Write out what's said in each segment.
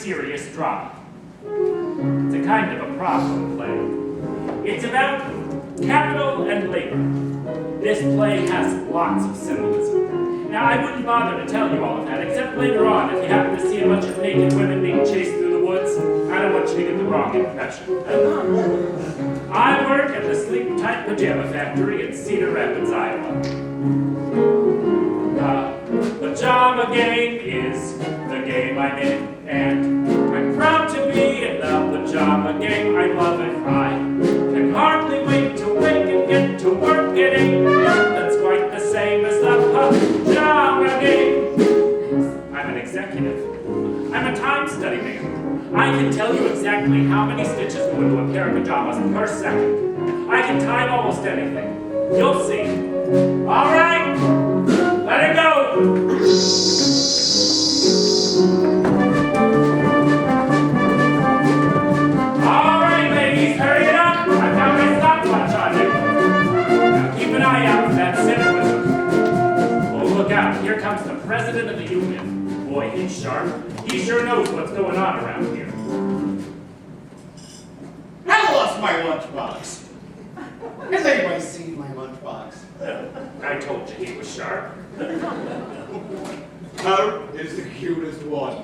serious drama. It's a kind of a problem play. It's about capital and labor. This play has lots of symbolism. Now, I wouldn't bother to tell you all of that, except later on if you happen to see a bunch of naked women being chased through the woods. I don't want you to get the wrong impression. I work at the sleep-tight pajama factory in Cedar Rapids, Iowa. The Pajama Game is the game I'm in, and I'm proud to be in the Pajama Game. I love it. I can hardly wait to wake and get to work. It ain't nothing's quite the same as the Pajama Game. I'm an executive. I'm a time study man. I can tell you exactly how many stitches go into a pair of pajamas per second. I can time almost anything. You'll see. All right, let it go. All right, ladies, hurry it up. I've got my stopwatch on you. Now keep an eye out for that symbolism. Oh, look out. Here comes the president of the union. Boy, he's sharp. He sure knows what's going on around here. I lost my lunchbox. Has anybody seen my lunchbox? I told you he was sharp. Cutter is the cutest one.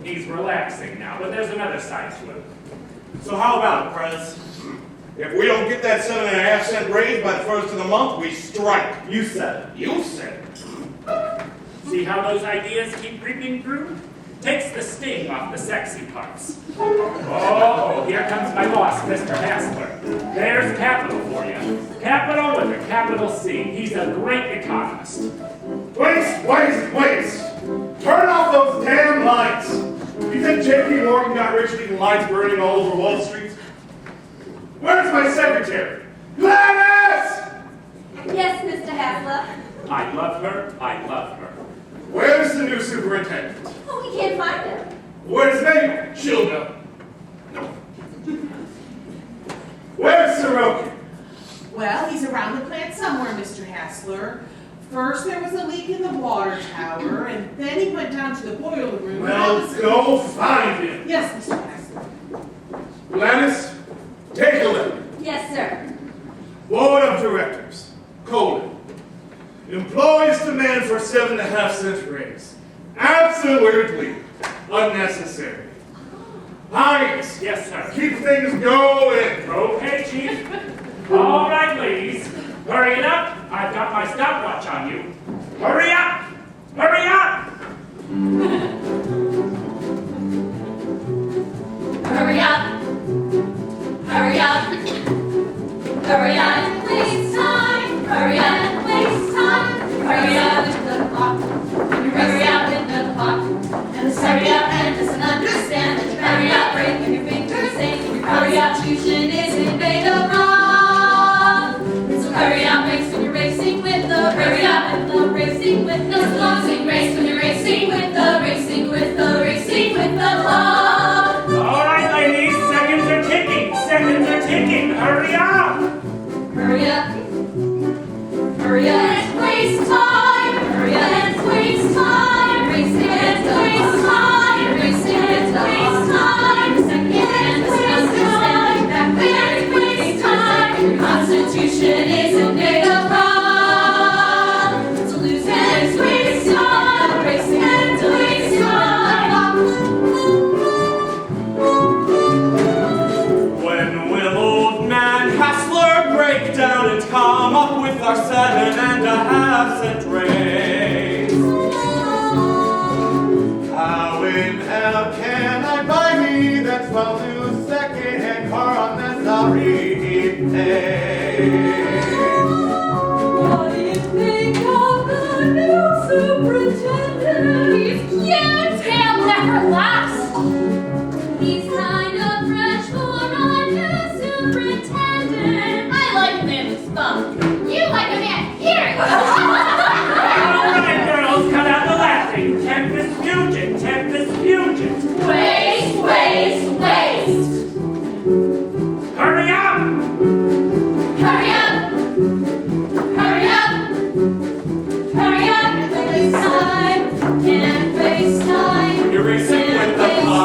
He's relaxing now, but there's another side to him. So how about it, Prez? If we don't get that 7.5 cent raise by the first of the month, we strike. You said it. You said it. See how those ideas keep creeping through? Takes the sting off the sexy parts. Oh, here comes my boss, Mr. Hassler. There's capital for you. Capital with a capital C. He's a great economist. Waste! Turn off those damn lights! You think J.P. Morgan got rich leaving lights burning all over Wall Street? Where's my secretary? Gladys! Yes, Mr. Hassler. I love her. I love her. Where's the new superintendent? Oh, we can't find him. Where's May? She'll know. No. Where's Sorokin? Well, he's around the plant somewhere, Mr. Hassler. First there was a leak in the water tower, and then he went down to the boiler room. Well, go find him. Yes, Mr. Hassler. Gladys, take a look. Yes, sir. Board of Directors, colon. Employees demand for 7.5 cents raise. Absolutely unnecessary. Hines, Yes, sir. keep things going. Okay, Chief. All right, ladies. Hurry it up. I've got my stopwatch on you. Hurry up! Hurry up! Hurry up. Hurry up. Hurry up. Waste time. Hurry up. Waste time. Hurry up with the clock. Hurry up with the clock. And just hurry up and just understand that you hurry up, breaking your fingers, saying your constitution isn't made of rock. So hurry up, race when you're racing with the hurry up and the racing with the losing race when you're racing with the racing with the racing with the clock. All right, ladies. Seconds are ticking. Seconds are ticking. Hurry up! Hurry up. Hurry up. It's waste time. Hurry up. It's waste time. Racing it's waste time. Racing it's waste time. Second it's waste time. Back there it's waste time. Your constitution isn't made of rock. So lose it's waste time. Racing it's waste time. When will old man Hassler break down and come up with our 7.5 cent raise? How in hell can I buy me that 12 new second-hand car unnecessary pay? What do you think of the new superintendent? He's cute! He'll never last! He's kind of fresh for a new superintendent. I like a man with spunk. You like a man here! All right, girls, cut out the laughing. Tempest fugit. Tempest fugit. Waste, waste, waste! Hurry up! Hurry up! Hurry up! Hurry up! Waste time! Can't waste time! You're racing with the Can't waste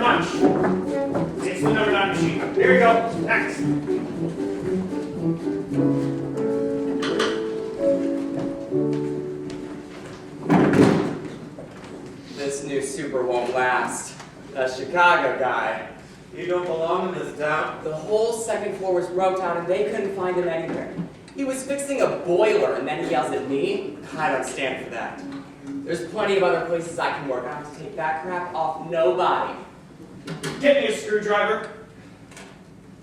much. It's the number 9 machine. Here you go. Thanks. This new super won't last. The Chicago guy. You don't belong in this town. The whole second floor was broke down and they couldn't find him anywhere. He was fixing a boiler and then he yells at me. I don't stand for that. There's plenty of other places I can work. I have to take that crap off nobody. Get me a screwdriver.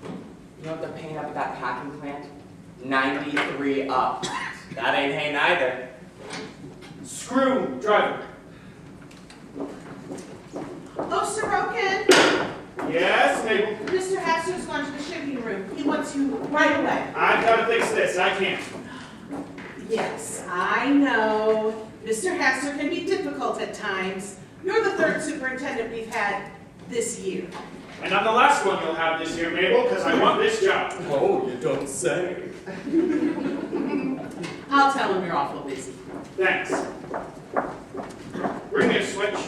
You know what they're paying up at that packing plant? 93 up. That ain't hay neither. Screwdriver. Oh, Sorokin, Yes, Mabel. Mr. Haster's gone to the shipping room. He wants you right away. I've got to fix this. I can't. Yes, I know. Mr. Haster can be difficult at times. You're the third superintendent we've had this year. And I'm the last one you'll have this year, Mabel, because I want this job. Oh, you don't say. I'll tell him you're awful busy. Thanks. Bring me a switch.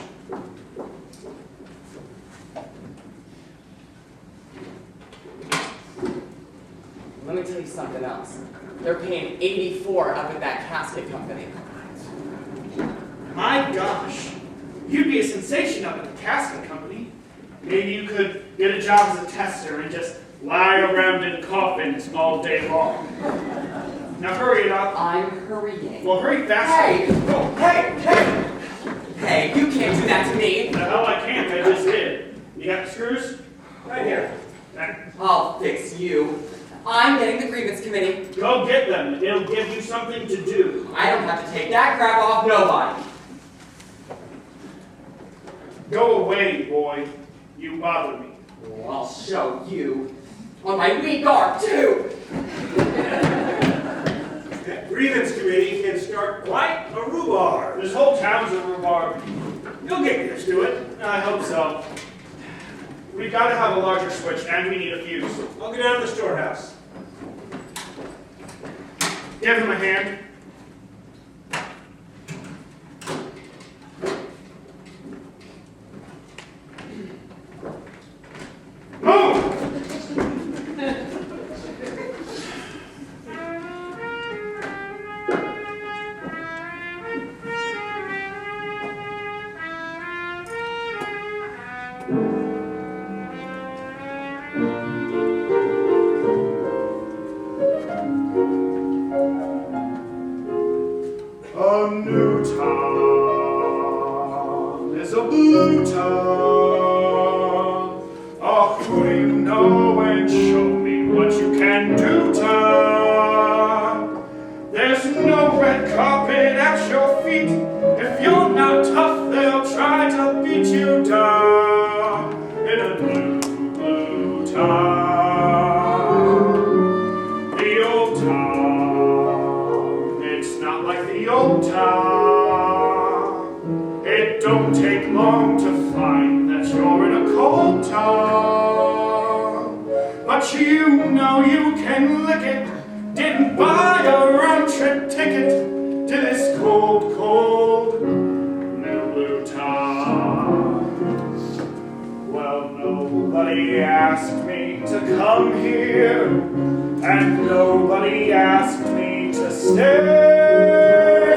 Let me tell you something else. They're paying 84 up at that casket company. My gosh. You'd be a sensation up at the casket company. Maybe you could get a job as a tester and just lie around in coffins all day long. Now hurry it up. I'm hurrying. Well, hurry faster. Hey! Oh, hey! Hey, you can't do that to me. The hell I can't, I just did. You got the screws? Right here. I'll fix you. I'm getting the grievance committee. Go get them. It'll give you something to do. I don't have to take that crap off nobody. Go away, boy. You bother me. Oh, I'll show you. On my weak arm, too. That grievance committee can start quite a rhubarb. This whole town's a rhubarb. You'll get used to it. I hope so. We've got to have a larger switch, and we need a fuse. I'll go down to the storehouse. Give him a hand. Move! A new town is a blue town. Oh, who do you know and show me what you can do, town? There's no red carpet at your feet. If you're not tough, they'll try to beat you down in a blue, blue town. The old town, it's not like the old town. It don't take long to find that you're in a cold town. But you know you can lick it. Didn't buy a round-trip ticket to this cold, cold new blue town. Well, nobody asked me to come here, and nobody asked me to stay.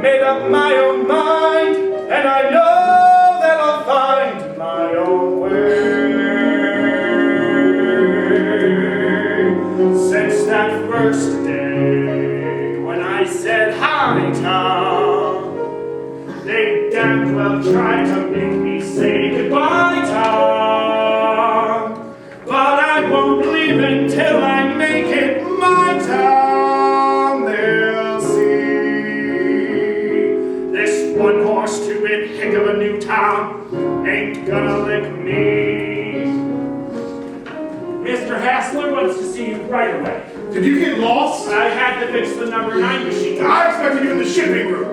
Made up my own mind, and I know that I'll find my own way. Since that first day when I said hi, town, they damn well tried to make me say goodbye, town. But I won't leave until I make it my town. They'll see this one-horse, two-bit hick of a new town ain't gonna lick me. Mr. Hassler wants to see you right away. Did you get lost? I had to fix the number 9 machine. I expected you in the shipping room.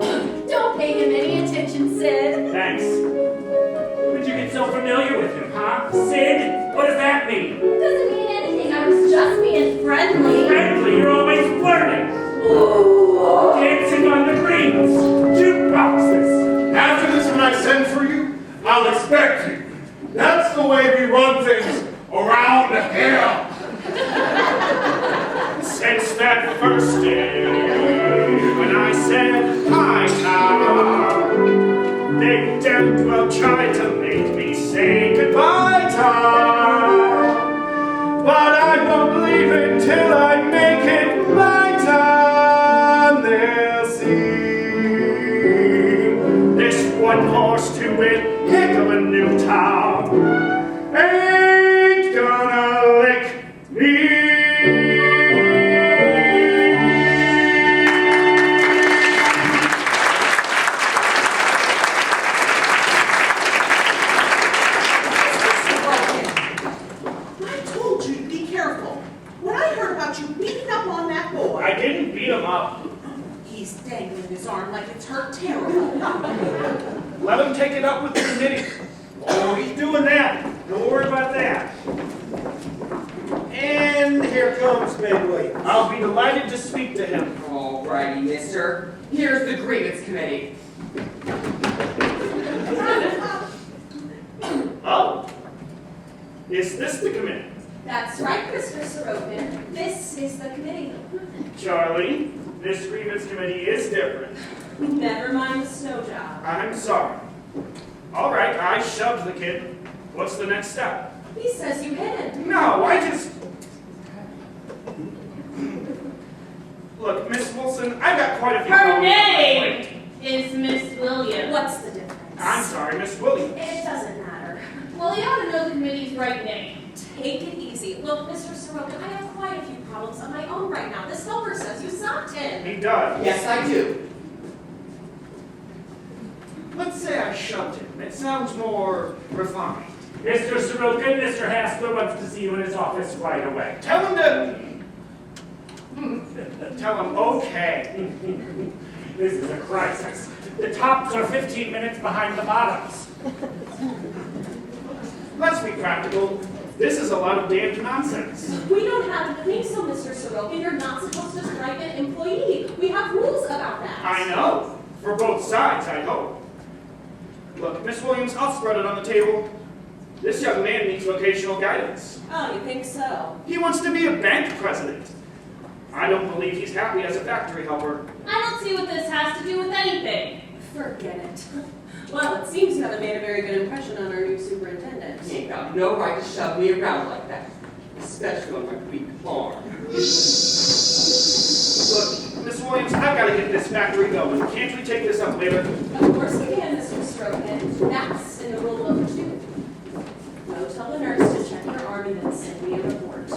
Don't pay him any attention, Sid. Thanks. When did you get so familiar with him, huh? Sid? What does that mean? Doesn't mean anything. I was just being friendly. Frankly, you're always flirting. Ooh. Dancing on the greens. Jukeboxes. After this, when I send for you, I'll expect you. That's the way we run things around here. Since that first day when I said hi, Tom, they damn well tried to make me say goodbye, Tom. But I won't believe it till I make it my time. They'll see this one horse to wit, heck of a new town, ain't gonna lick me. I didn't beat him up. He's dangling his arm like it's hurt terrible. Let him take it up with the committee. Oh, he's doing that. Don't worry about that. And here comes Meg Williams. I'll be delighted to speak to him. Alrighty, mister. Here's the grievance committee. Oh, is this the committee? That's right, Mr. Sorokin. This is the committee. Charlie, this grievance committee is different. Never mind the snow job. I'm sorry. All right, I shoved the kid. What's the next step? He says you hit him. No, I just... Look, Miss Wilson, I've got quite a few Her problems on my name plate. is Miss Williams. What's the difference? I'm sorry, Miss Williams. It doesn't matter. Well, you ought to know the committee's right name. Take it easy. Look, Mr. Sorokin, I have quite a few problems of my own right now. This helper says you socked him. He does. Yes, I do. Let's say I shoved him. It sounds more refined. Mr. Sorokin, Mr. Hassler wants to see you in his office right away. Tell him to... Tell him, okay. This is a crisis. The tops are 15 minutes behind the bottoms. Let's be practical. This is a lot of damned nonsense. We don't have to think so, Mr. Sorokin. You're not supposed to strike an employee. We have rules about that. I know. For both sides, I hope. Look, Miss Williams, I'll spread it on the table. This young man needs vocational guidance. Oh, you think so? He wants to be a bank president. I don't believe he's happy as a factory helper. I don't see what this has to do with anything. Forget it. Well, it seems you haven't made a very good impression on our new superintendent. You ain't got no right to shove me around like that, especially on my weak arm. Look, Miss Williams, I've got to get this factory going. Can't we take this up later? Of course we can, Mr. Sorokin. That's in the rule book, too. Go tell the nurse to check your arm and then send me a report.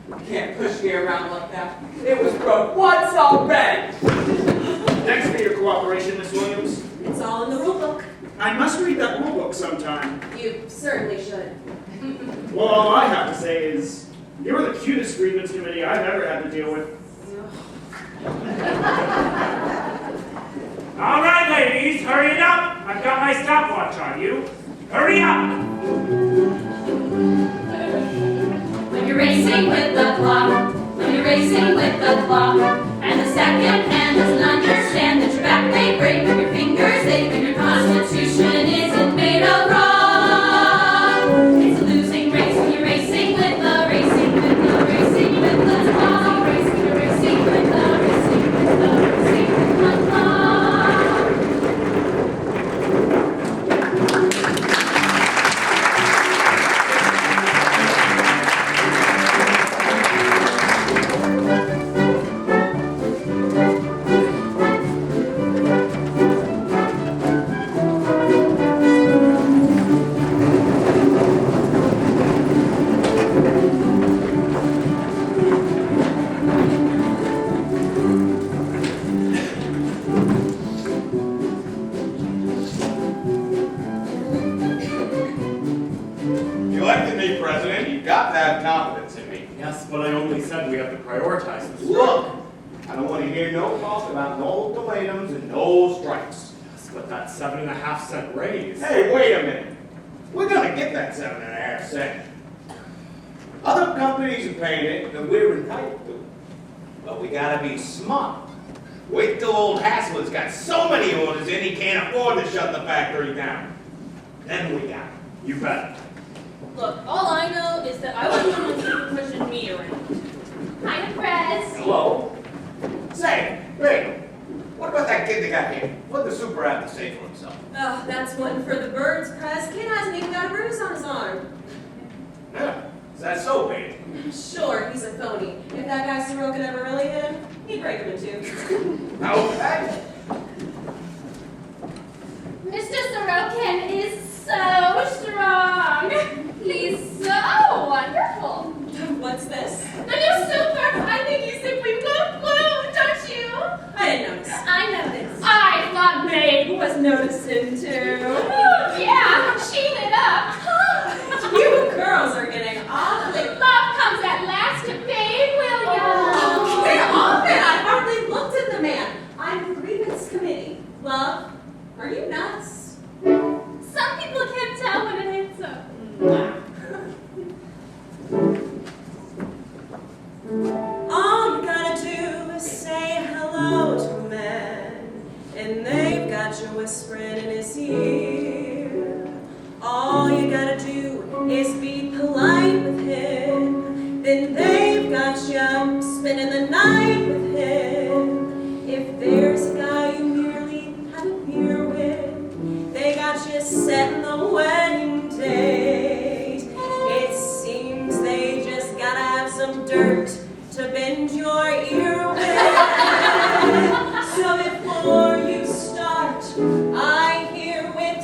You can't push me around like that. It was broke once already. Thanks for your cooperation, Miss Williams. It's all in the rule book. I must read that rule book sometime. You certainly should. Well, all I have to say is, you're the cutest grievance committee I've ever had to deal with. All right, ladies, hurry it up. I've got my stopwatch on you. Hurry up. When you're racing with the clock, when you're racing with the clock, and the second hand doesn't understand that your back may break and your fingers ache and your constitution isn't made of rock. It's a losing race when you're racing with the racing with the racing with the clock. You're racing with the racing with the racing with the clock. You elected me president, you got to have confidence in me. Yes, but I only said we have to prioritize this. Look, I don't want to hear no talk about no ultimatums and no strikes. Yes, but that 7.5-cent raise. Hey, wait a minute. We're gonna get that 7.5 cents. Other companies are paying it, and we're entitled to it. But we gotta be smart. Wait till old Hassler's got so many orders in he can't afford to shut the factory down. Then we got it. You bet. Look, all I know is that I want someone to keep pushing me around. Hi, Prez. Hello? Say, hey, what about that kid that got hit? What did the super have to say for himself? Oh, that's one for the birds, Press. Kid hasn't even got a bruise on his arm. Yeah, is that so, babe? Sure, he's a phony. If that guy Sorokin ever really hit him, he'd break him in two. Okay. Mr. Sorokin is so strong. He's so wonderful. What's this? The new super! I think he's simply blue, don't you? I didn't notice. I noticed. I thought Babe was noticing too. Yeah, she lit up. You girls are getting awfully... Love comes at last to Babe Williams. Wait a minute! I hardly looked at the man. I'm the grievance committee. Love, are you nuts? Some people can't tell when it hits them. All you gotta do is say hello to a man, and they've got you whispering in his ear. All you gotta do is be polite with him, then they've got you spending the night with him. If there's a guy you merely have a beer with, they got you setting the wedding date. It seems they just gotta have some dirt to bend your ear with. So before you start, I herewith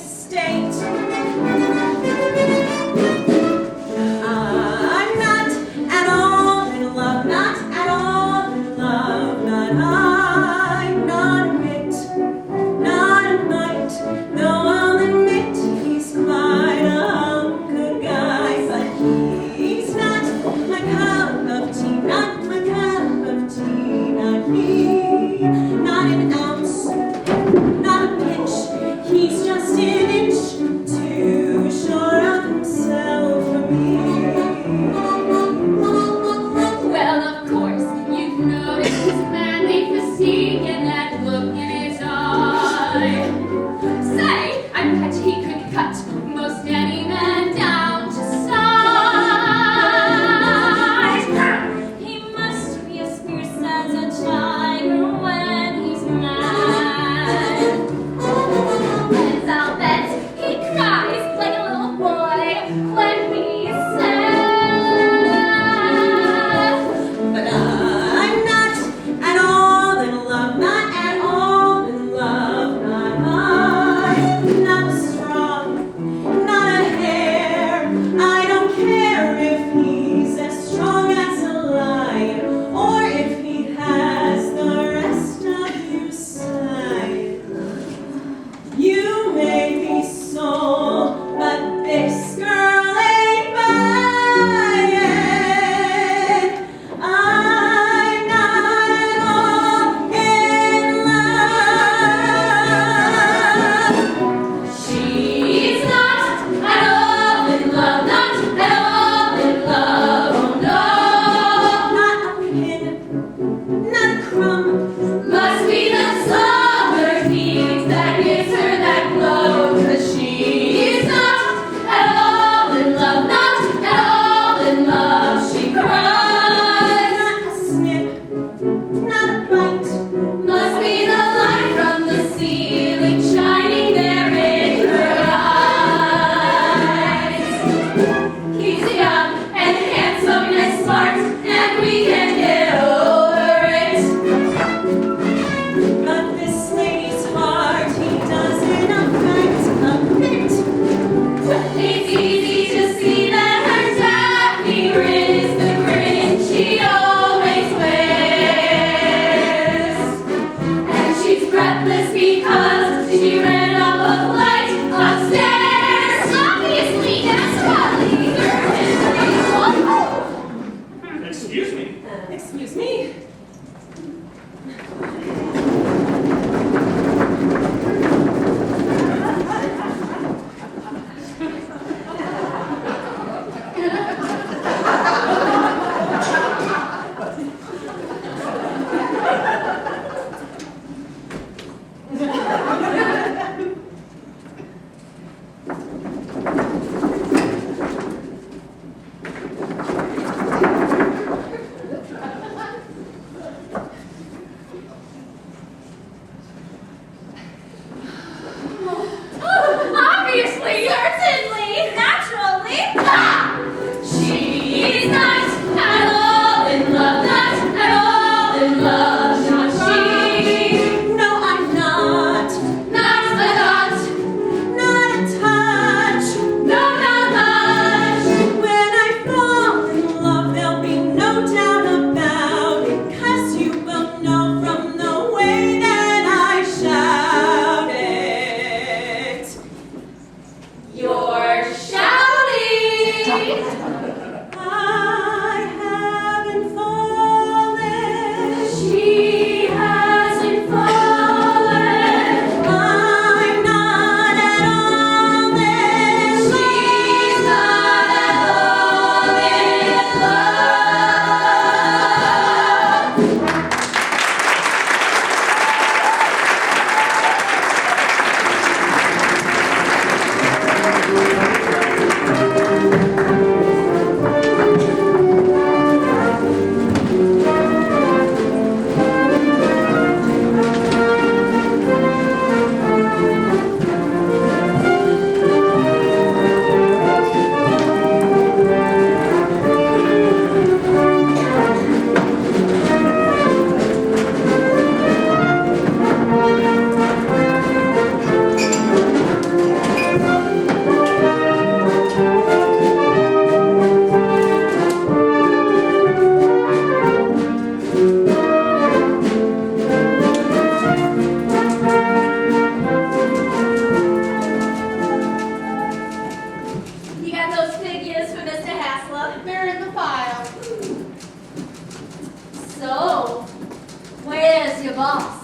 your boss?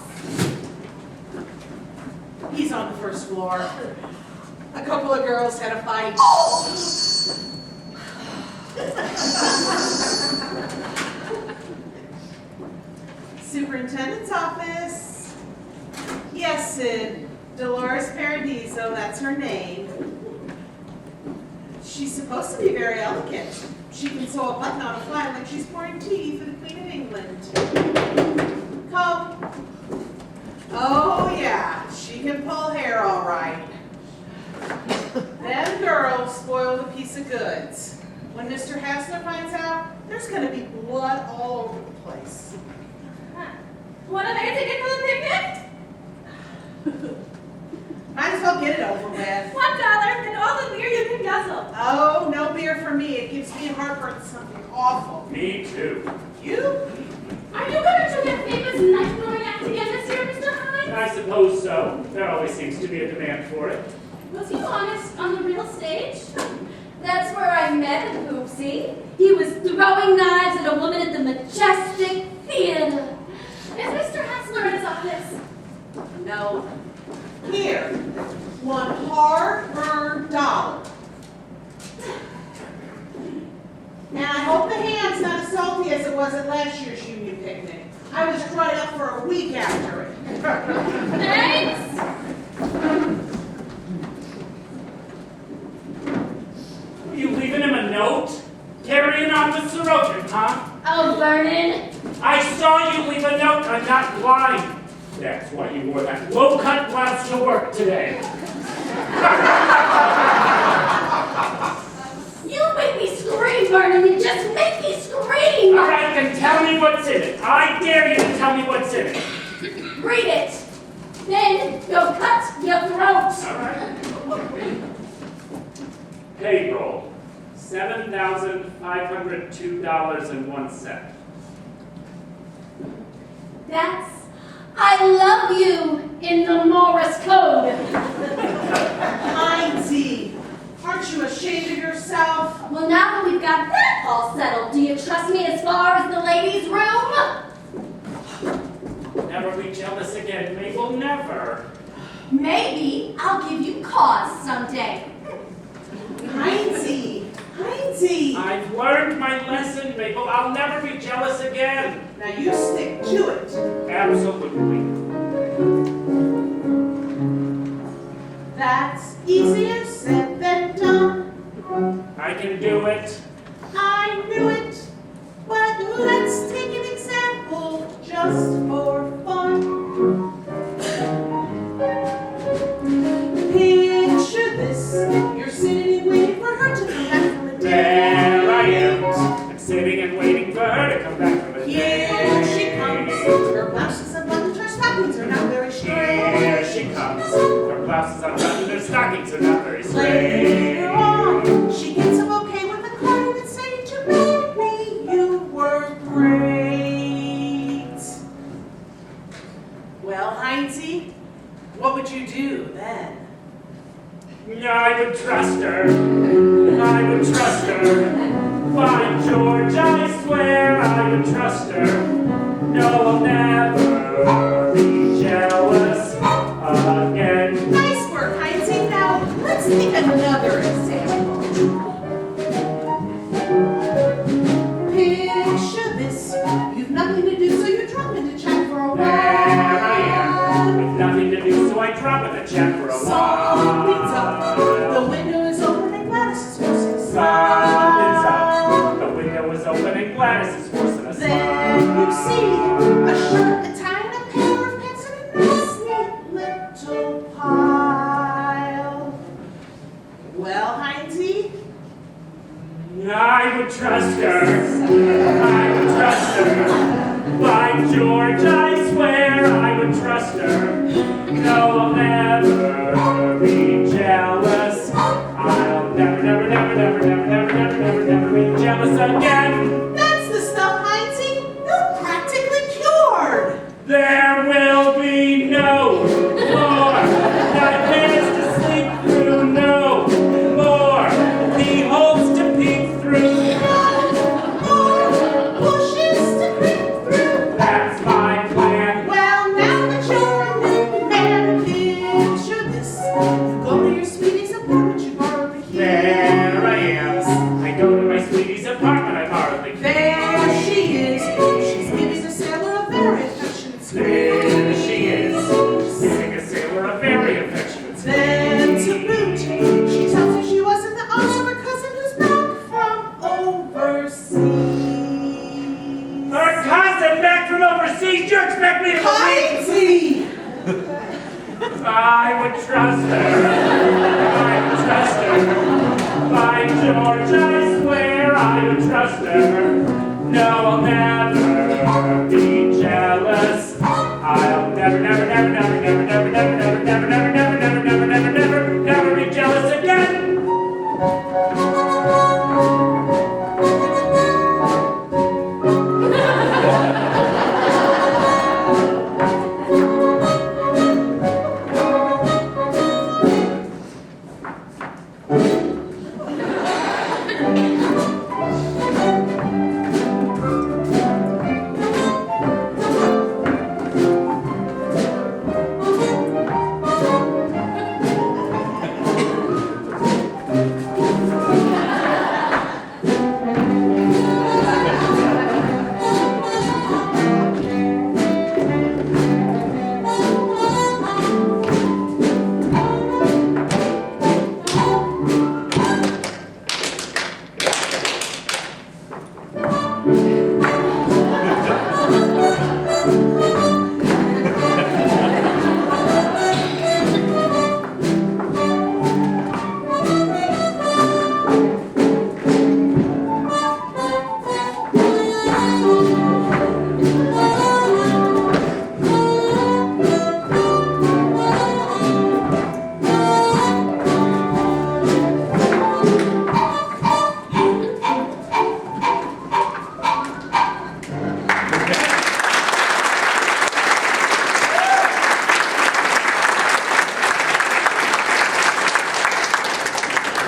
He's on the first floor. A couple of girls had a fight. Superintendent's office. Yes, Sid. Dolores Paradiso, that's her name. She's supposed to be very elegant. She can sew a button on a fly like she's pouring tea for the Queen of England. Come. Oh yeah, she can pull hair all right. Them girls spoil the piece of goods. When Mr. Hassler finds out, there's gonna be blood all over the place. Want to make a ticket for the picnic? Might as well get it over with. $1 and all the beer you can guzzle. Oh, no beer for me. It gives me heartburn, something awful. Me too. You? Are you going to do your famous knife throwing act again this year, Mr. Hines? I suppose so. There always seems to be a demand for it. Was he honest on the real stage? That's where I met him, Oopsie. He was throwing knives at a woman at the Majestic Theater. Is Mr. Hassler in his office? No. Here. One hard-earned dollar. And I hope the ham's not as salty as it was at last year's union picnic. I was dried up for a week after it. Thanks! You leaving him a note? Carrying on with Sorokin, huh? Oh, Vernon. I saw you leave a note. I'm not blind. That's why you wore that low-cut blouse to work today. You make me scream, Vernon. You just make me scream. All right, then tell me what's in it. I dare you to tell me what's in it. Read it. Then you'll cut your throat. All right. Payroll, $7,502.01. That's I love you in the Morse code. Hindsy, aren't you ashamed of yourself? Well, now that we've got that all settled, do you trust me as far as the ladies' room? Never be jealous again, Mabel, never. Maybe I'll give you cause someday. Hindsy, Hindsy. I've learned my lesson, Mabel. I'll never be jealous again. Now you stick to it. Absolutely. That's easier said than done. I can do it. I knew it. But let's take an example just for fun. Picture this. You're sitting and waiting for her to come back from a date. There I am. I'm sitting and waiting for her to come back from a Here she date. comes. Her blouse is unbuttoned, her stockings are not very straight. Here she comes. Her blouse is unbuttoned, her stockings are not very Later straight. on, she gets a bouquet with a card and saying to me, you were great. Well, Hindsy, what would you do then? I would trust her. I would trust her. By George, I swear I would trust her. No, I'll never be jealous again. Nice work, Hindsy. Now, let's take another example. Picture this. You've nothing to do, so you drop into chat for a while. There I am, with nothing to do, so I drop in the chat for a Something's while. up. The window is open and Gladys is forcing a Something's smile. up. The window is open and Gladys is forcing a Then you smile. see a shirt, a tie, and a pair of pants in a nice neat little pile. Well, Hindsy, I would trust her. I would trust her. By George, I swear I would trust her. No, I'll never be jealous. I'll never, never, never, never, never, never, never, never, never be jealous again. that's the stuff, Hindsy. You're practically cured. There will be no more nightmares to sleep through. No more pee holes to peek through. More bushes to creep through. That's my plan. Well, you expect me to believe? Heinzie! I would trust her. I would trust her. By George, I swear I would trust her. No, I'll never be jealous. I'll never, never, never, never, never, never, never, never, never, never, never, never, never, never, never, never be jealous again.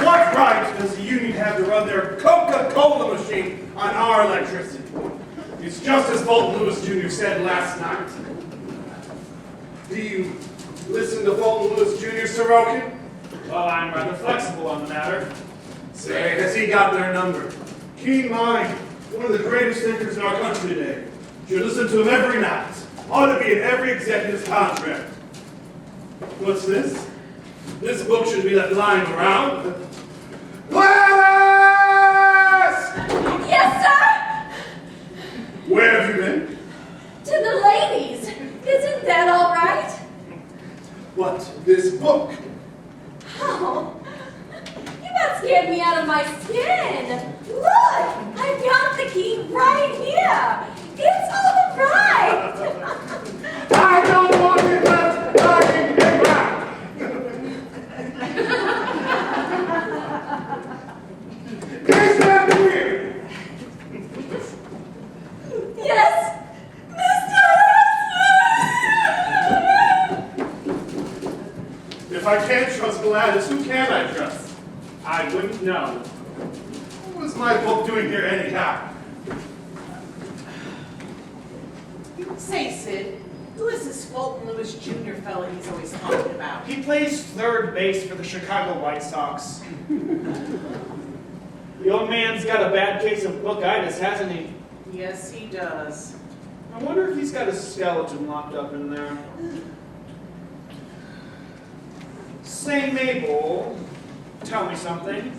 What right does the union have to run their Coca-Cola machine on our electricity? It's just as Fulton Lewis Jr. said last night. Do you listen to Fulton Lewis Jr., Sorokin? Well, I'm rather flexible on the matter. Say, has he got their number? Keen mind, one of the greatest thinkers in our country today. Should listen to him every night. Ought to be in every executive's contract. What's this? This book should be left lying around. Gladys! Yes, sir? Where have you been? To the ladies. Isn't that all right? What? This book? Oh, you about scared me out of my skin. Look, I've got the key right here. It's all right. I don't want it left lying around. Is that weird? Yes, Mr. If I can't trust Gladys, who can I trust? I wouldn't know. What is my book doing here anyhow? Say, Sid, who is this Fulton Lewis Jr. fella he's always talking about? He plays third base for the Chicago White Sox. The old man's got a bad case of bookitis, hasn't he? Yes, he does. I wonder if he's got a skeleton locked up in there. Say, Mabel, tell me something.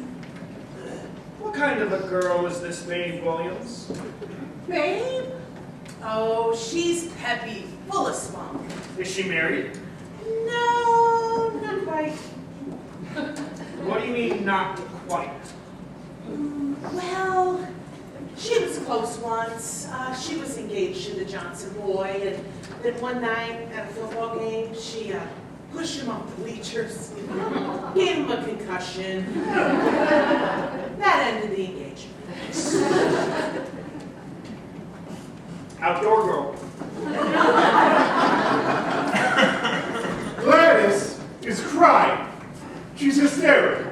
What kind of a girl is this Babe Williams? Babe? Oh, she's peppy, full of spunk. Is she married? No, not quite. What do you mean, not quite? Well, she was close once. She was engaged to the Johnson boy, and then one night at a football game, she pushed him off the bleachers, gave him a concussion. That ended the engagement. Outdoor girl. Gladys is crying. She's hysterical.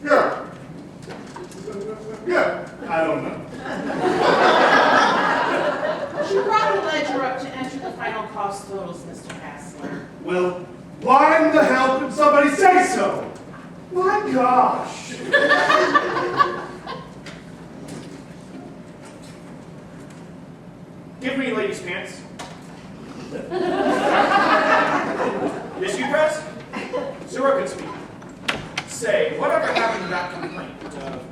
Yeah. Yeah. I don't know. She brought the ledger up to enter the final cost totals, Mr. Hassler. Well, why in the hell did somebody say so? My gosh. Give me ladies' pants. Yes, you press? Sorokin speaking. Say, whatever happened to that complaint?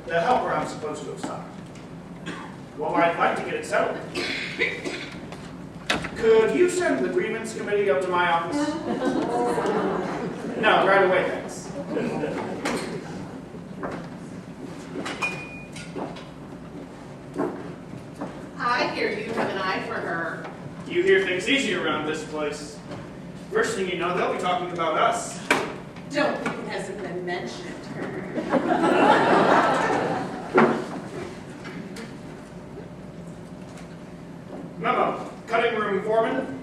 The helper I'm supposed to have stopped. Well, I'd like to get it settled. Could you send the grievance committee up to my office? No, right away, thanks. I hear you have an eye for her. You hear things easy around this place. First thing you know, they'll be talking about us. Don't think it hasn't been mentioned. Memo, cutting room foreman.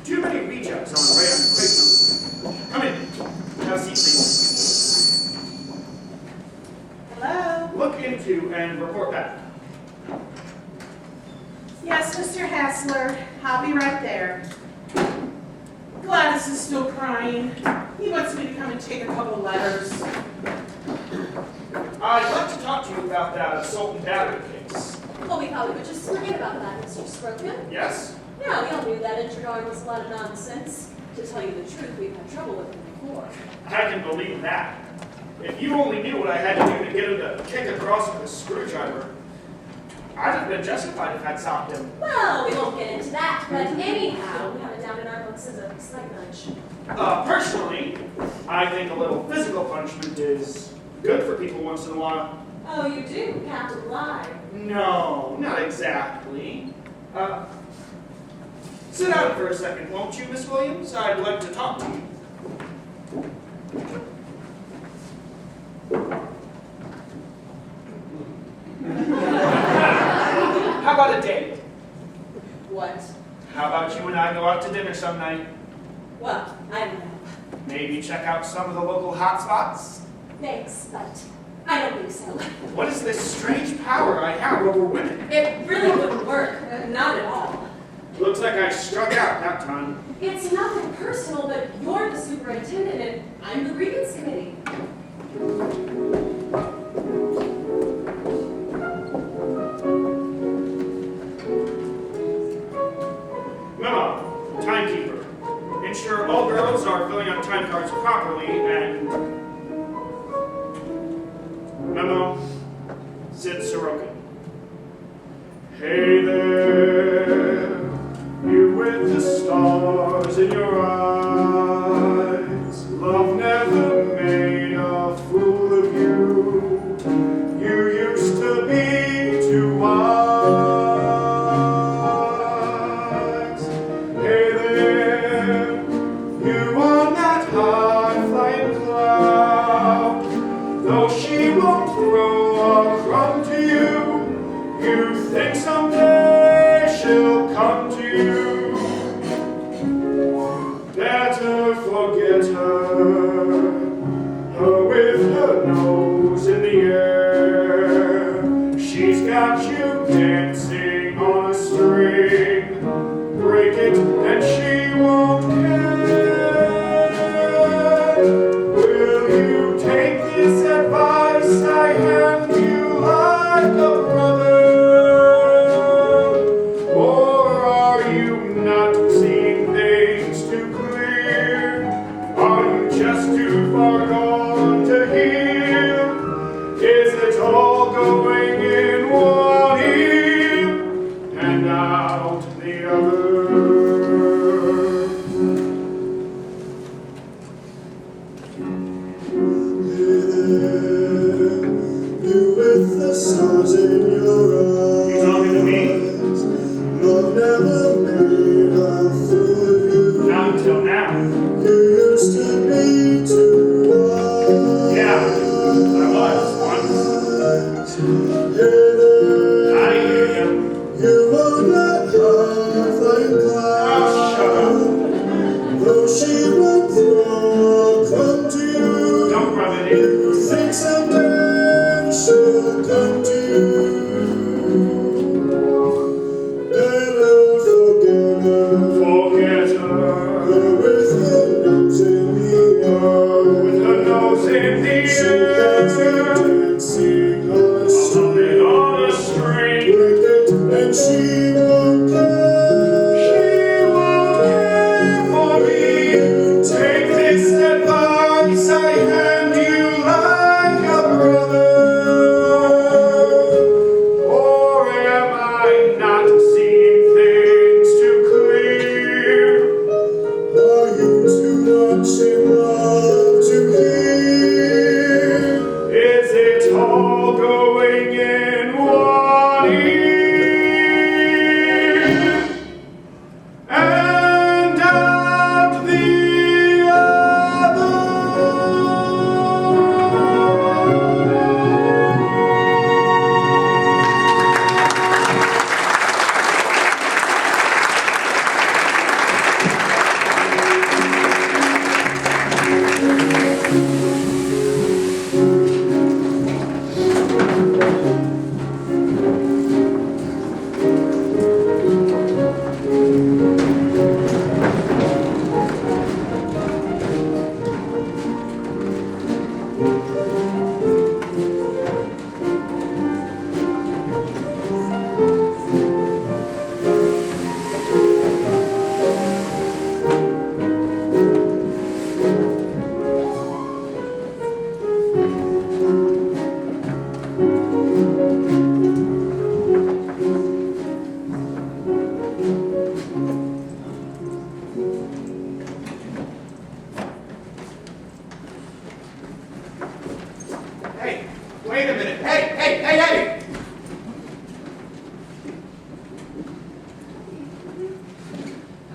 Too many rejects on the way on the crate. Come in. Have a seat, please. Hello? Look into and report back. Yes, Mr. Hassler. I'll be right there. Gladys is still crying. He wants me to come and take a couple letters. I'd like to talk to you about that assault and battery case. Well, we thought we would just forget about that, Mr. Scroken. Yes? Yeah, we all knew that interdrawing was a lot of nonsense. To tell you the truth, we've had trouble with him before. I can believe that. If you only knew what I had to do to get him to kick across with a screwdriver, I'd have been justified if I'd stopped him. Well, we won't get into that, but anyhow, we have it down in our books as a slight nudge. Personally, I think a little physical punishment is good for people once in a while. Oh, you do? Captain Lie. No, not exactly. Sit down for a second, won't you, Miss Williams? I'd like to talk to you. How about a date? What? How about you and I go out to dinner some night? Well, I don't know. Maybe check out some of the local hot spots? Thanks, but I don't think so. What is this strange power I have over women? It really wouldn't work. Not at all. Looks like I struck out that time. It's nothing personal, but you're the superintendent and I'm the grievance committee. Memo, timekeeper. Ensure all girls are filling out time cards properly and... Memo, Sid Sorokin. Hey there, you with the stars in your eyes. Love never made a fool of you. You used to be too wise. Hey there, you on that high-flying cloud. Though she won't throw a crumb to you, you think someday she'll come to you. Better forget her, her with her nose in the air. She's got you dancing on a string. Break it and she won't care. Will you take this advice I hand you like a brother? Or are you not seeing things too clear? Are you just too far gone to hear? Is it all going in one ear and out the other?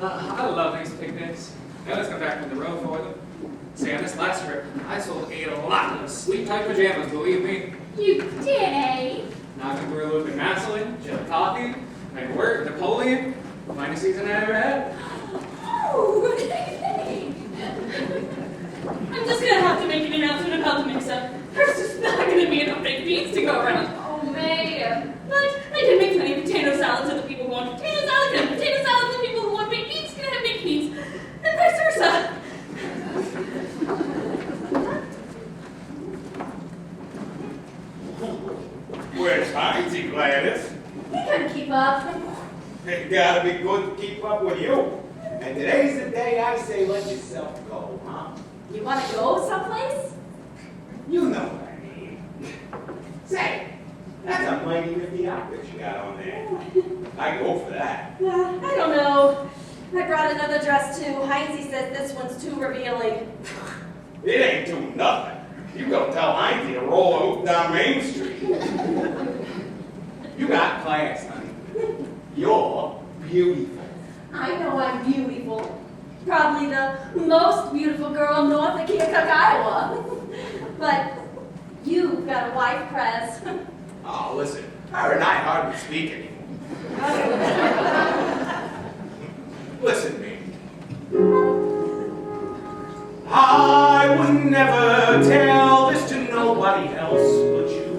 I love these picnics. I always come back from the road for them. See, on this last trip, I sold a lot of sleep-tight pajamas, believe me. You did, eh? Knocking through a loop in Maslin, chilled coffee, made work, Napoleon, finest season I ever had. Oh, I'm just gonna have to make an announcement about the mix-up. There's just not gonna be enough baked beans to go around. Oh, man. But I did make plenty of potato salad so the people who want potato salad can have potato salad, and the people who want baked beans can have baked beans, and vice versa. Where's Heinzie, Gladys? He couldn't keep up. It gotta be good to keep up with you. And today's the day I say let yourself go, huh? You want to go someplace? You know what I mean. Say, that's a mighty nifty outfit you got on there. I go for that. I don't know. I brought another dress too. Heinzie says this one's too revealing. It ain't doing nothing. You go tell Heinzie to roll out down Main Street. You got class, honey. You're beautiful. I know I'm beautiful. Probably the most beautiful girl north of Keokuk, Iowa. But you've got a wife, Prez. Oh, listen, her and I hardly speak anymore. Listen to me. I would never tell this to nobody else but you.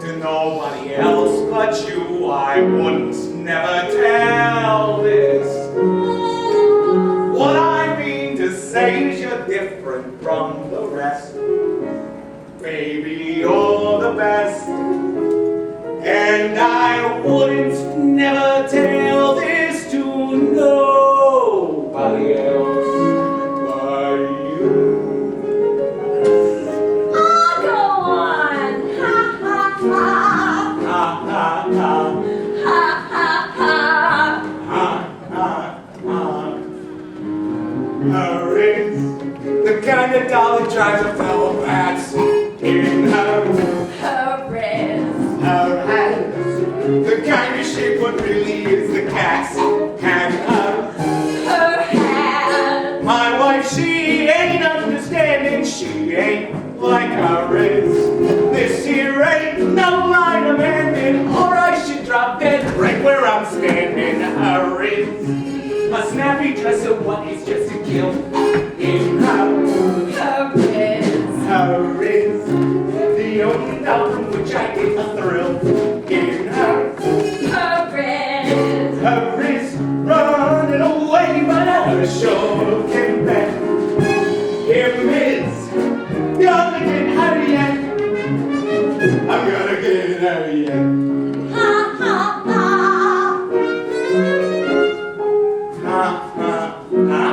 To nobody else but you, I wouldn't never tell this. What I mean to say is you're different from the rest. Baby, you're the best. And I wouldn't never tell this to nobody else but you. Oh, go on. Ha, ha, ha. Ha, ha, ha. Ha, ha, ha. Ha, ha, ha. Her is the kind of doll that drives a fellow bats in her. Her is. Her hands, the kind of shape what really is the cat's and her. Her hand. My wife, she ain't understanding, she ain't like her is. This here ain't no line of ending, or I should drop dead right where I'm standing. Her is a snappy dress of what is just a kill in her. Her is. Her is the only doll from which I get a thrill in her. Her is. Her is running away, but her sure came back. Here, Miss, gonna get her yet. I'm gonna get her yet. Ha, ha, ha. Ha, ha, ha.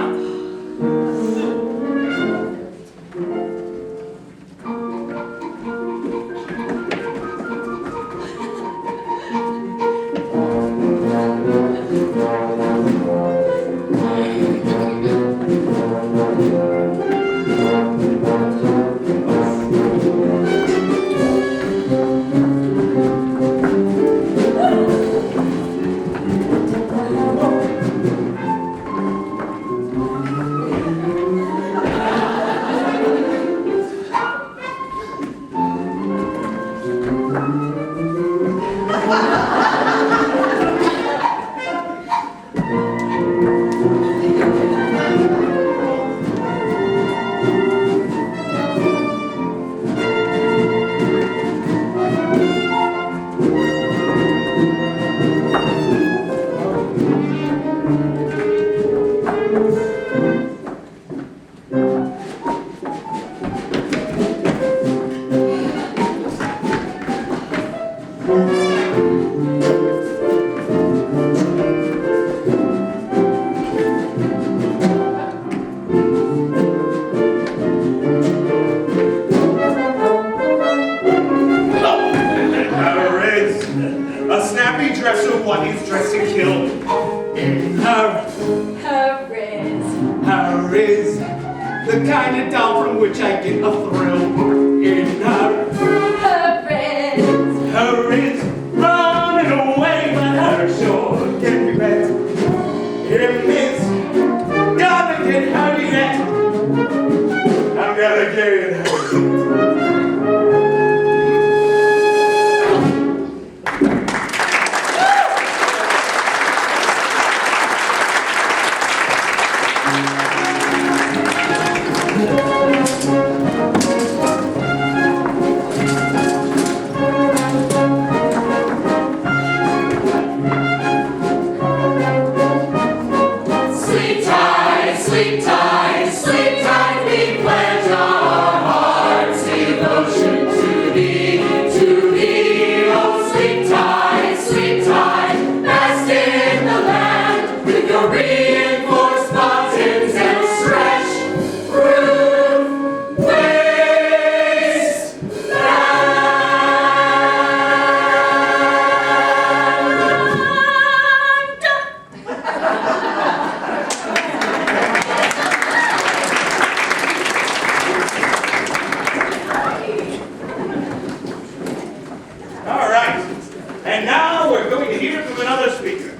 reinforced buttons and stretch proof All right. And now we're going to hear from another speaker.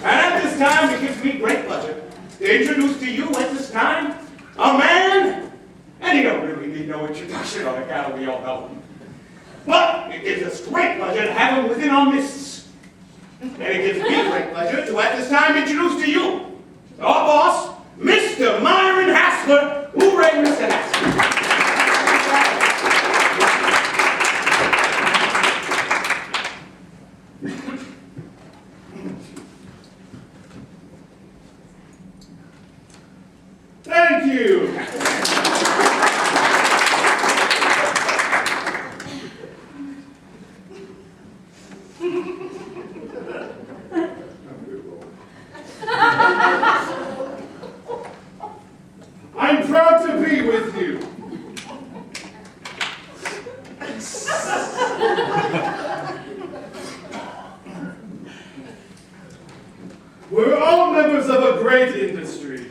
And at this time, it gives me great pleasure to introduce to you at this time a man, and he don't really need no introduction on account of we all know him. But it gives us great pleasure to have him within our midst. And it gives me great pleasure to at this time introduce to you our boss, Mr. Myron Hassler. Hooray, Mr. Hassler. Thank you. I'm proud to be with you. We're all members of a great industry.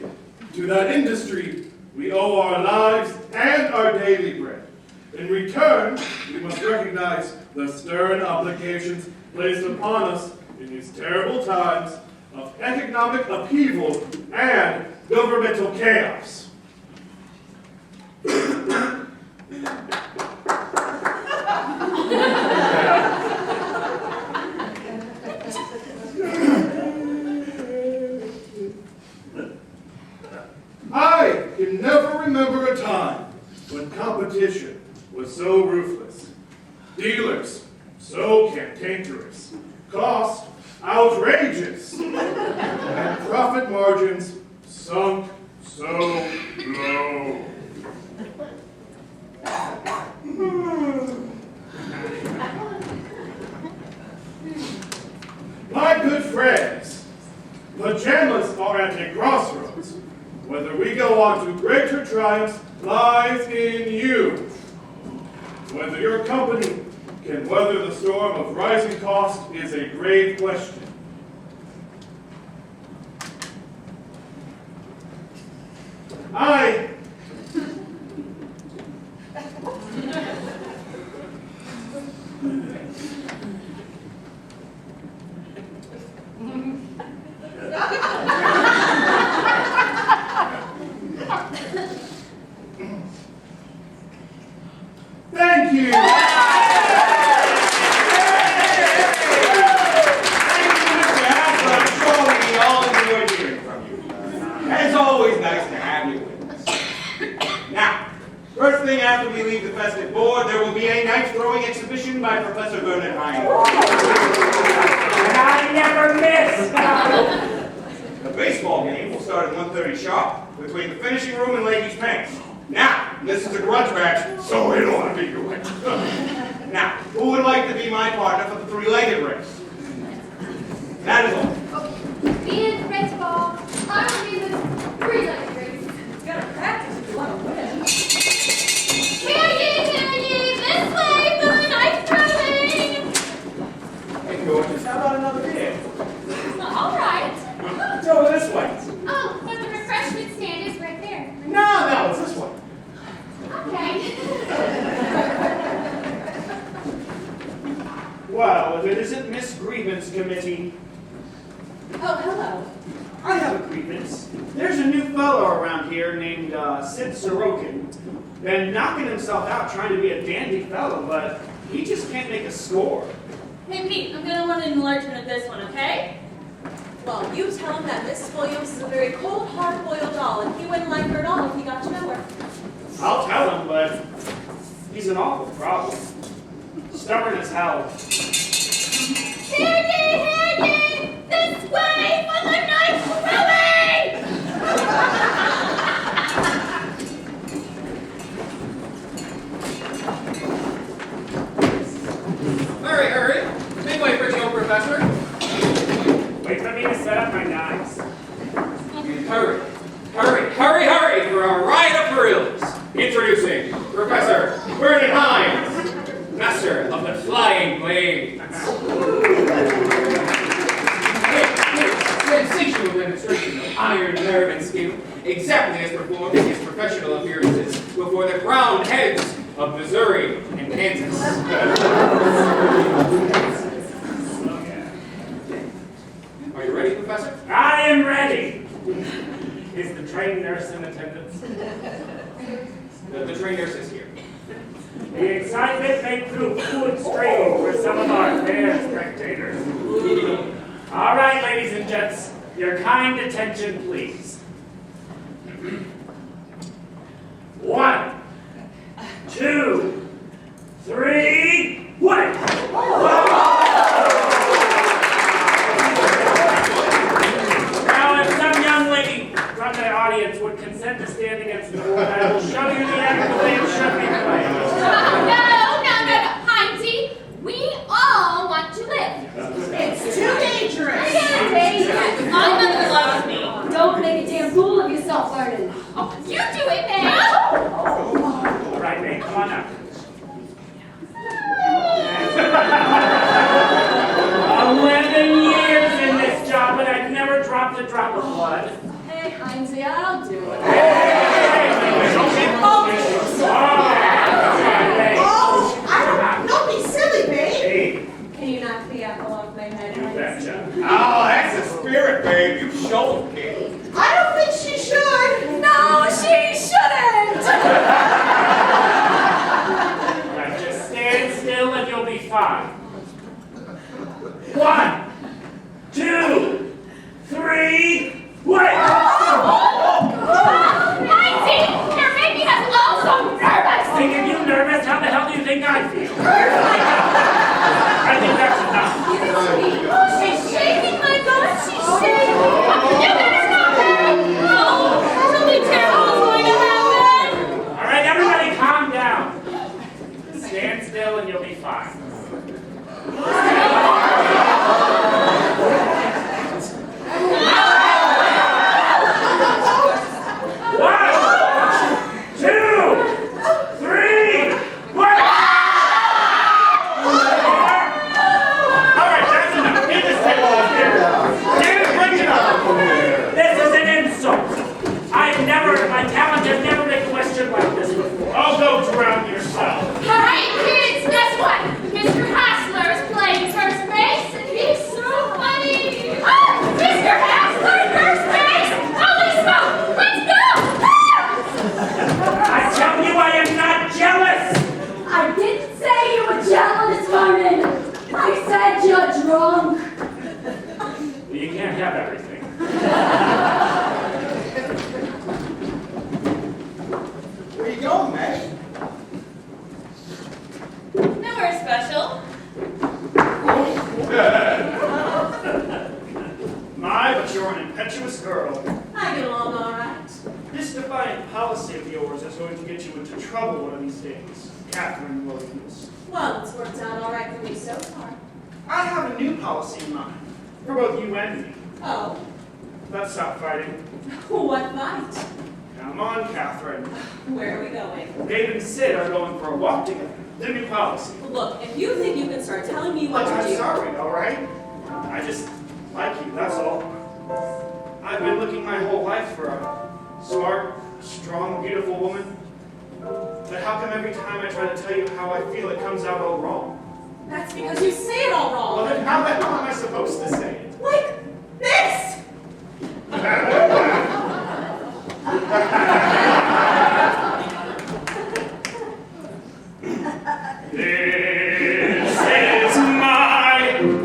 To that industry, we owe our lives and our daily bread. In return, we must recognize the stern obligations placed upon us in these terrible times of economic upheaval and governmental chaos. I can never remember a time when competition was so ruthless, dealers so cantankerous, cost outrageous, and profit margins sunk so low. My good friends, pajamas are at a crossroads. Whether we go on to greater triumphs lies in you. Whether your company can weather the storm of rising cost is a grave question. Thank you. It's always nice to have you with us. Now, first thing after we leave the festive board, there will be a knife throwing exhibition by Professor Bernard Hine. And I never miss. The baseball game will start at 1:30 sharp between the finishing room and ladies' pants. Now, this is a grudge match, so it ought to be good. Now, who would like to be my partner for the three-legged race? That is all. Me and Fritz Ball, I will be the three-legged race. It's gonna practice if you want to win. Carry, this way for the knife throwing. Hey, gorgeous, how about another beer? All right. It's over this way. Oh, but the refreshment stand is right there. No, it's this way. Okay. Well, if it isn't Miss Grievance Committee, Oh, hello. I have a grievance. There's a new fellow around here named Sid Sorokin. Been knocking himself out trying to be a dandy fellow, but he just can't make a score. Hey, Pete, I'm gonna want an enlargement of this one, okay? Well, you tell him that Miss Williams is a very cold, hard-boiled doll, and he wouldn't like her at all if he got to know her. I'll tell him, but he's an awful problem. Stubborn as hell. Handy, this way for the knife throwing. Hurry, hurry. Make way for the old professor. Wait for me to set up my knives. Hurry, hurry, hurry, hurry for a riot of thrills. Introducing Professor Vernon Hines, Master of the Flying Blades. Sensational demonstration of iron nerve and skill, exactly as performed in his professional appearances before the crowned heads of Missouri and Kansas. Are you ready, Professor? I am ready. Is the trained nurse in attendance? The trained nurse is here. The excitement may prove too extreme for some of our fair spectators. All right, ladies and gents, your kind attention, please. 1, 2, 3, what? Now, if some young lady from the audience would consent to stand against the board, I will show you the act the way it should be played. No, Heinzie. We all want to live. It's too dangerous. My mother loves me. Don't make a damn fool of yourself, Vernon. Oh, you do it, May. All right, May, come on up. 11 years in this job, and I've never dropped a drop of blood. Hey, Heinzie, I'll do it. Don't be silly, babe. Can you knock the apple off my head, You Heinzie? betcha. Oh, that's the spirit, babe. You showed me. I don't think she should. No, she shouldn't! Now just stand still and you'll be fine. 1, 2, 3, wait! Heinzie, your baby has also nervous. Thinking you nervous? How the hell do you think I feel? I think that's enough. She's shaking, my God, she's shaking. You better stop her. Oh, something terrible is going to happen. All right, everybody calm down. Stand still and you'll be fine.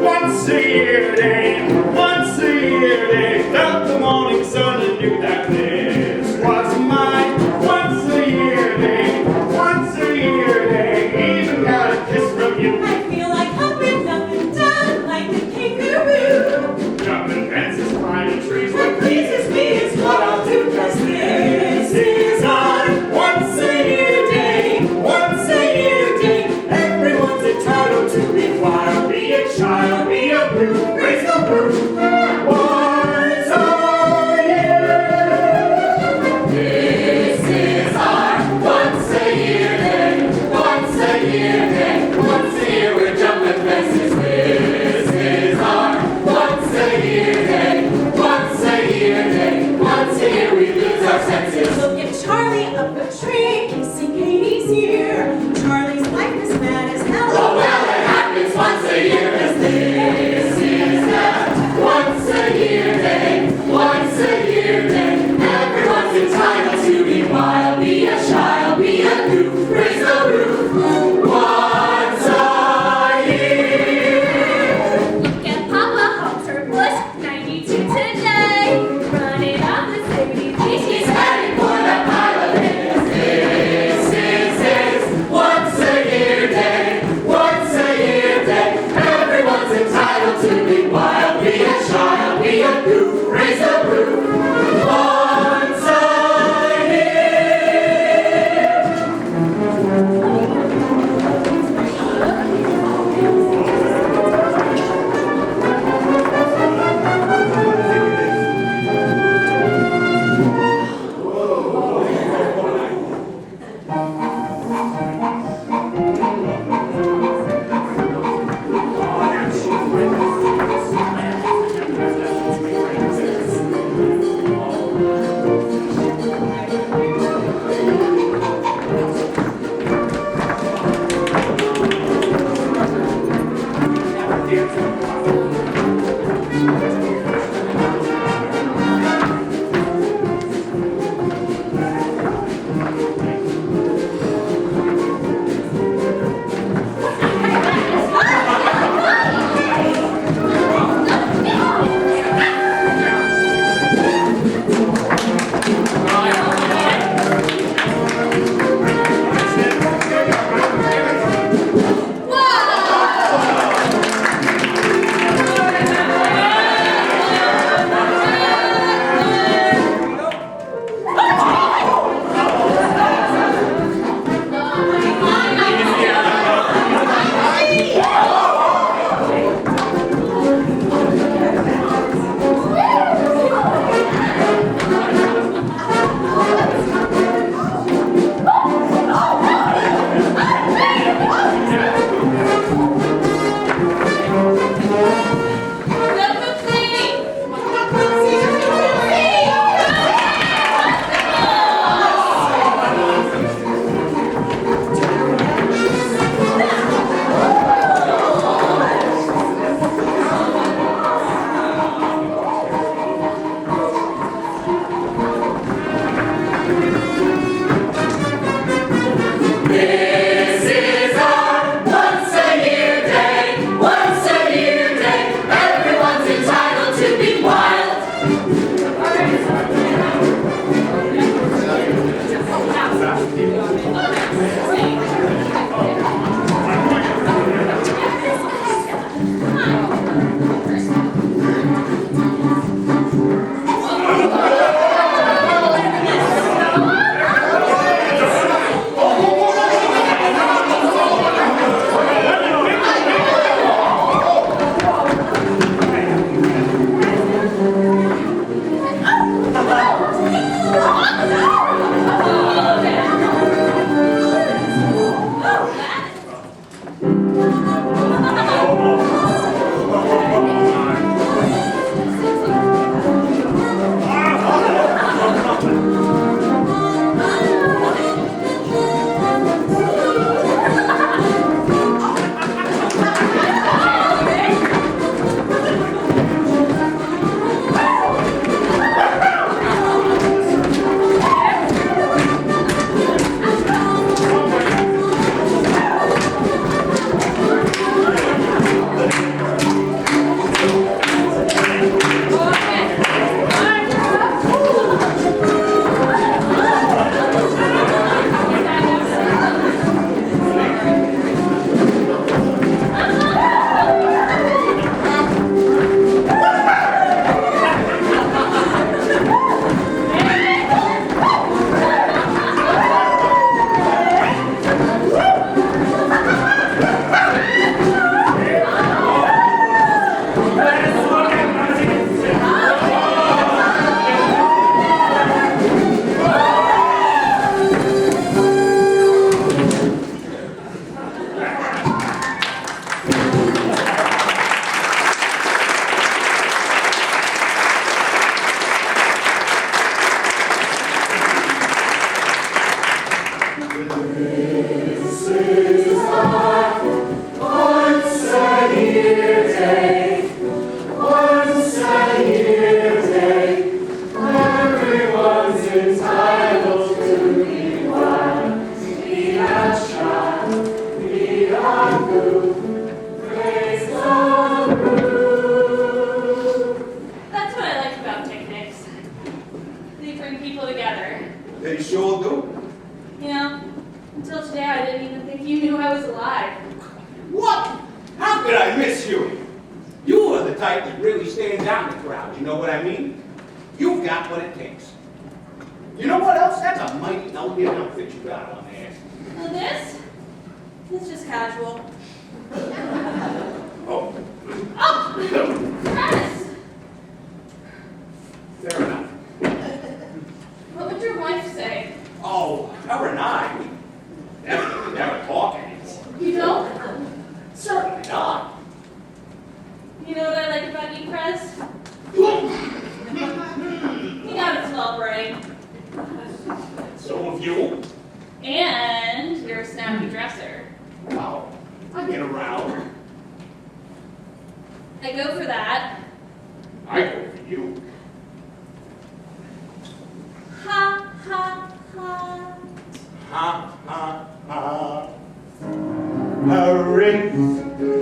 'Once a year. bring people together. They sure do. You know, until today I didn't even think you knew I was alive. What? How could I miss you? You are the type that really stands out in the crowd, you know what I mean? You've got what it takes. You know what else? That's a mighty elegant outfit you got on there. Well, this is just casual. Oh, Oh! Chris! fair enough. What would your wife say? Oh, her and I, we never talk anymore. You don't? Certainly not. You know what I like about you, Chris? You got a small brain. So have you. And you're a snappy dresser. Wow, I get around. I go for that. I go for you. Ha, ha, ha. Ha, ha, ha. Her is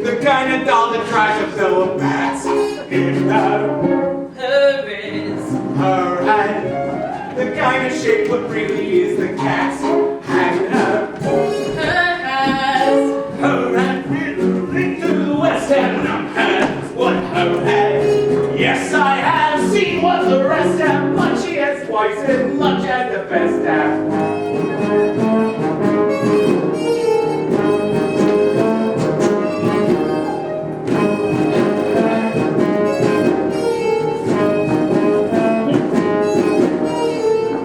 the kind of doll that tries to fill a bats in her. Her is. Her hand, the kind of shape what really is the cat's hand. Her has. Her hand into the West End has what her had. Yes, I have seen what the rest have, but she has twice as much as the best have.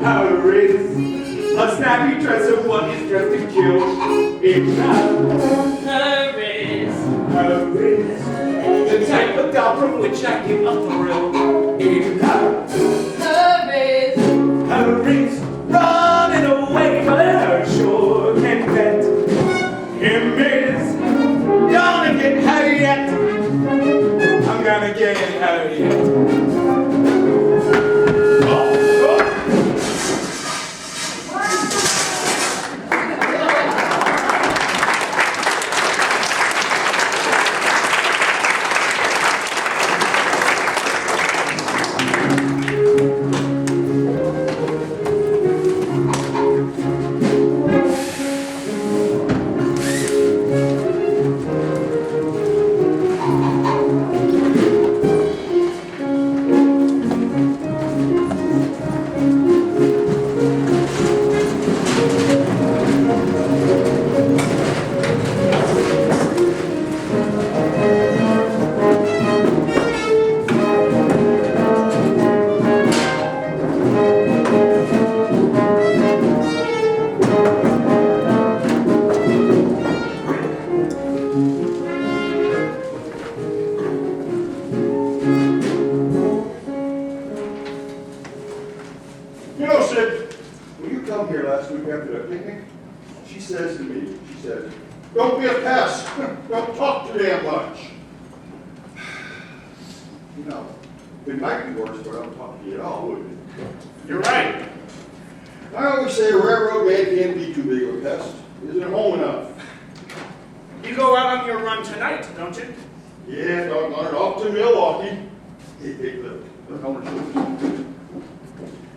Her is a snappy dress of what is dressed to kill. It's not. Her is. Her is the type of doll from which I get a thrill. It's not. Her is. Her is running away, but her sure can bet. Him is gonna get her yet. I'm gonna get her yet. You know, Sid, when you come here last week after that picnic, she says to me, she says, don't be a pest. Don't talk too damn much. You know, it might be worse, but I don't talk to you at all, would it? You're right. I always say a railroad man can't be too big of a pest. Isn't home enough. You go out on your run tonight, don't you? Yeah, doggone it, off to Milwaukee. Hey, look on her shoulders.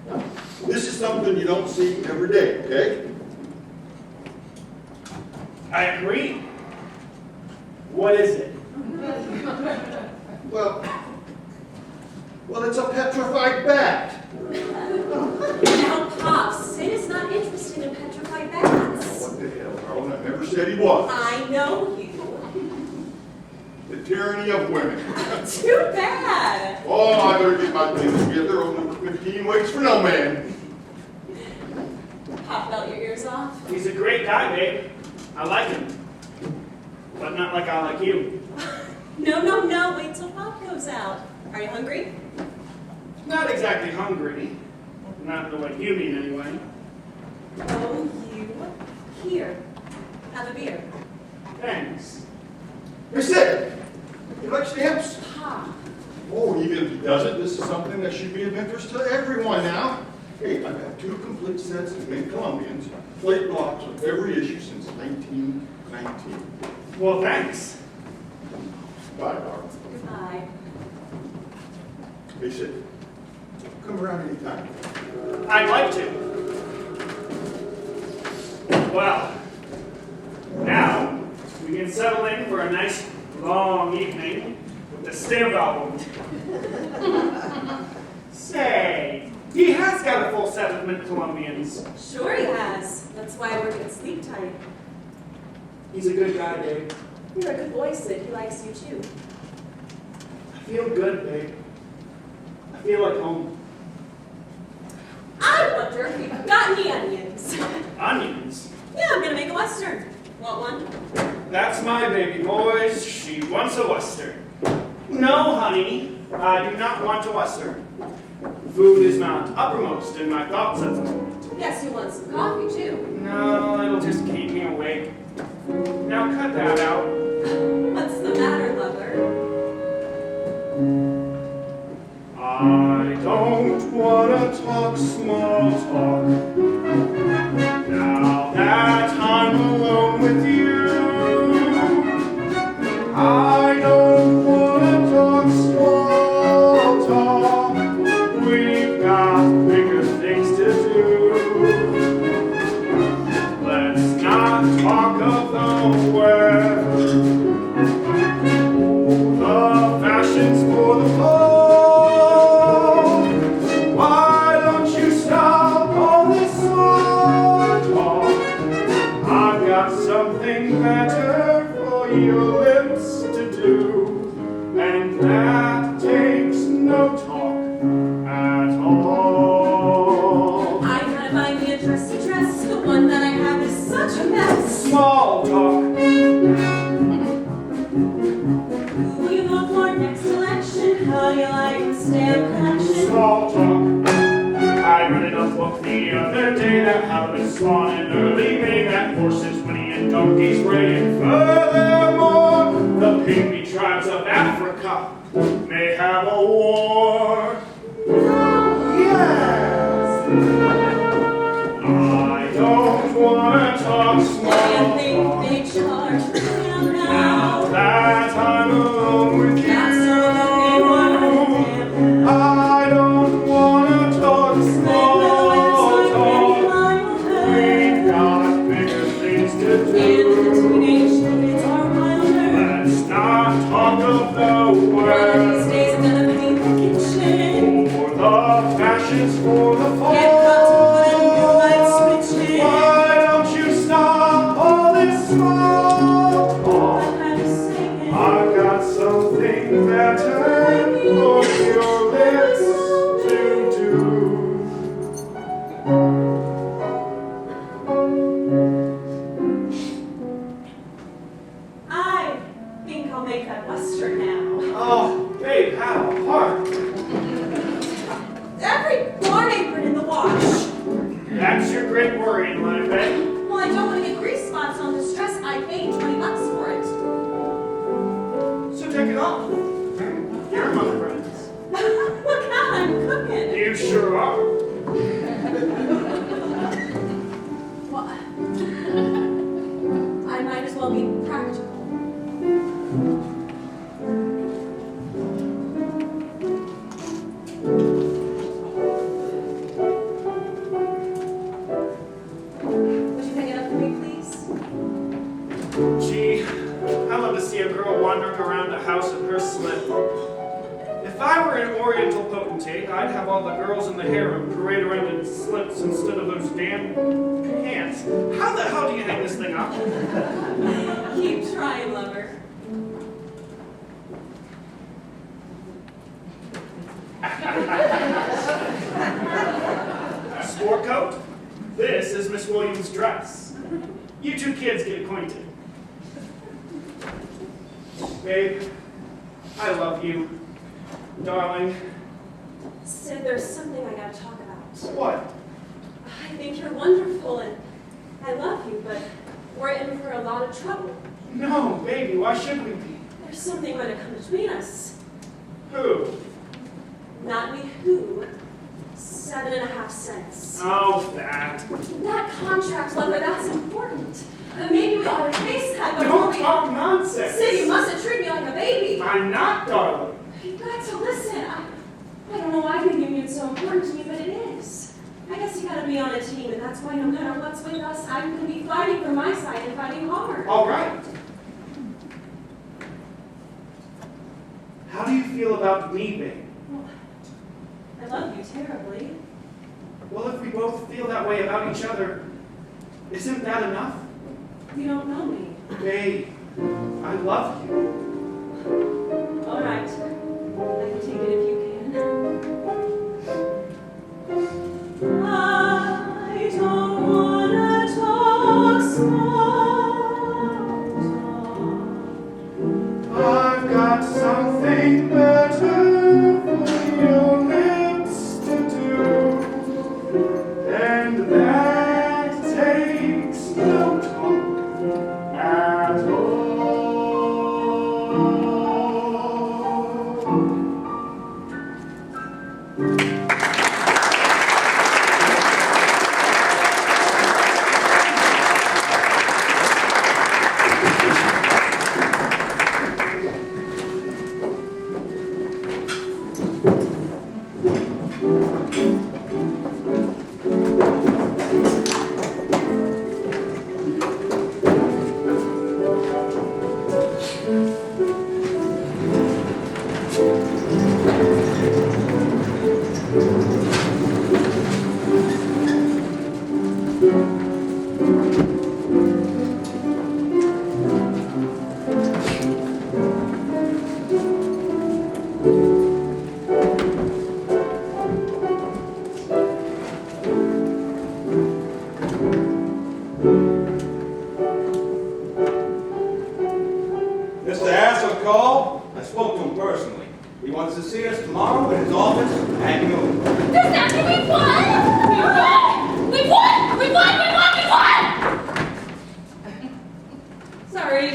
Now, this is something you don't see every day, okay? I agree. What is it? Well, it's a petrified bat. Now, Pop, Sid is not interested in petrified bats. What the hell, Carlin? I never said he was. I know you. The tyranny of women. Too bad. Oh, I better get my things together. Old number 15 waits for no man. Pop, melt your ears off. He's a great guy, babe. I like him. But not like I like you. No. Wait till Pop goes out. Are you hungry? Not exactly hungry. Not the way you mean, anyway. Oh, you. Here. Have a beer. Thanks. Hey, Sid, you like stamps? Pop. Oh, even if he doesn't, this is something that should be of interest to everyone now. Hey, I've got 2 complete sets of Mint Columbians, plate blocks of every issue since 1919. Well, thanks. Bye, darling. Goodbye. Hey, Sid, come around anytime. I'd like to. Well, now we can settle in for a nice long evening with the stamp album. Say, he has got a full set of mint Colombians. Sure he has. That's why I work at Sleep Tight. He's a good guy, babe. You're a good boy, Sid. He likes you too. I feel good, babe. I feel like home. I wonder if you've got any onions. Onions? Yeah, I'm gonna make a Western. Want one? That's my baby, boys. She wants a Western. No, honey, I do not want a Western. Food is not uppermost in my thoughts at the moment. Guess you want some coffee too. No, it'll just keep me awake. Now cut that out. What's the matter, lover? I don't wanna talk small talk. Now that I'm alone with you, I don't wanna talk small talk. We've got bigger things to do. Let's not talk of the weather, the fashions for the fall. Why don't you stop all this small talk? I've got something better for your lips to do, and that takes no talk at all. I gotta find me a dressy dress. The one that I have is such a mess. Small talk. Who you vote for next election? How you like the stamp collection? Small talk. I read in a book the other day that how the swan in early May that horses whinny and donkeys bray, and furthermore the pygmy tribes of Africa may have a war. Yes. I don't wanna talk small What do you talk. think they charge for Now now? that I'm alone with you, That's all that they want. I don't wanna talk small talk. We've got bigger things to do. Let's not talk of the weather or the fashions for the fall. Why don't you stop all this small talk? I've got something better for your lips to do. I think I'll make that Western now. Oh, babe, have a heart. Every barn apron in the wash. That's your great worry in life, eh? Well, I don't want to get grease spots on this dress. I paid $20 for it. So take it off. You're my friends. Look out, I'm cooking. You sure are. Well, I might as well be practical. Would you pick it up for me, please? Gee, I love to see a girl wandering around the house in her slip. If I were an Oriental potentate, I'd have all the girls in the harem parade around in slips instead of those damn pants. How the hell do you hang this thing up? Keep trying, lover. Sport coat? This is Miss Williams' dress. You two kids get acquainted. Babe, I love you. Darling. Sid, there's something I gotta talk about. What? I think you're wonderful and I love you, but we're in for a lot of trouble. No, baby, why should we be? There's something going to come between us. Who? Not me who. 7.5 cents. Oh, that. That contract, lover, that's important. Maybe we ought to face that before Don't we... talk nonsense. Sid, you mustn't treat me like a baby. I'm not, darling. You've got to listen. I don't know why the union's so important to me, but it is. I to be on a team, and that's why no matter what's with us, I'm going to be fighting for my side and fighting hard. All right. How do you feel about me, babe? Well, I love you terribly. Well, if we both feel that way about each other, isn't that enough? You don't know me. Babe, I love you. All right. I can take it if you can. I don't wanna talk small talk. I've got something better for your lips to do, and that takes no talk at all. Mr. Hassel called. I spoke to him personally. He wants to see us tomorrow in his office at noon. Does that mean we won? We won! We won! We won! We won! We won! Sorry.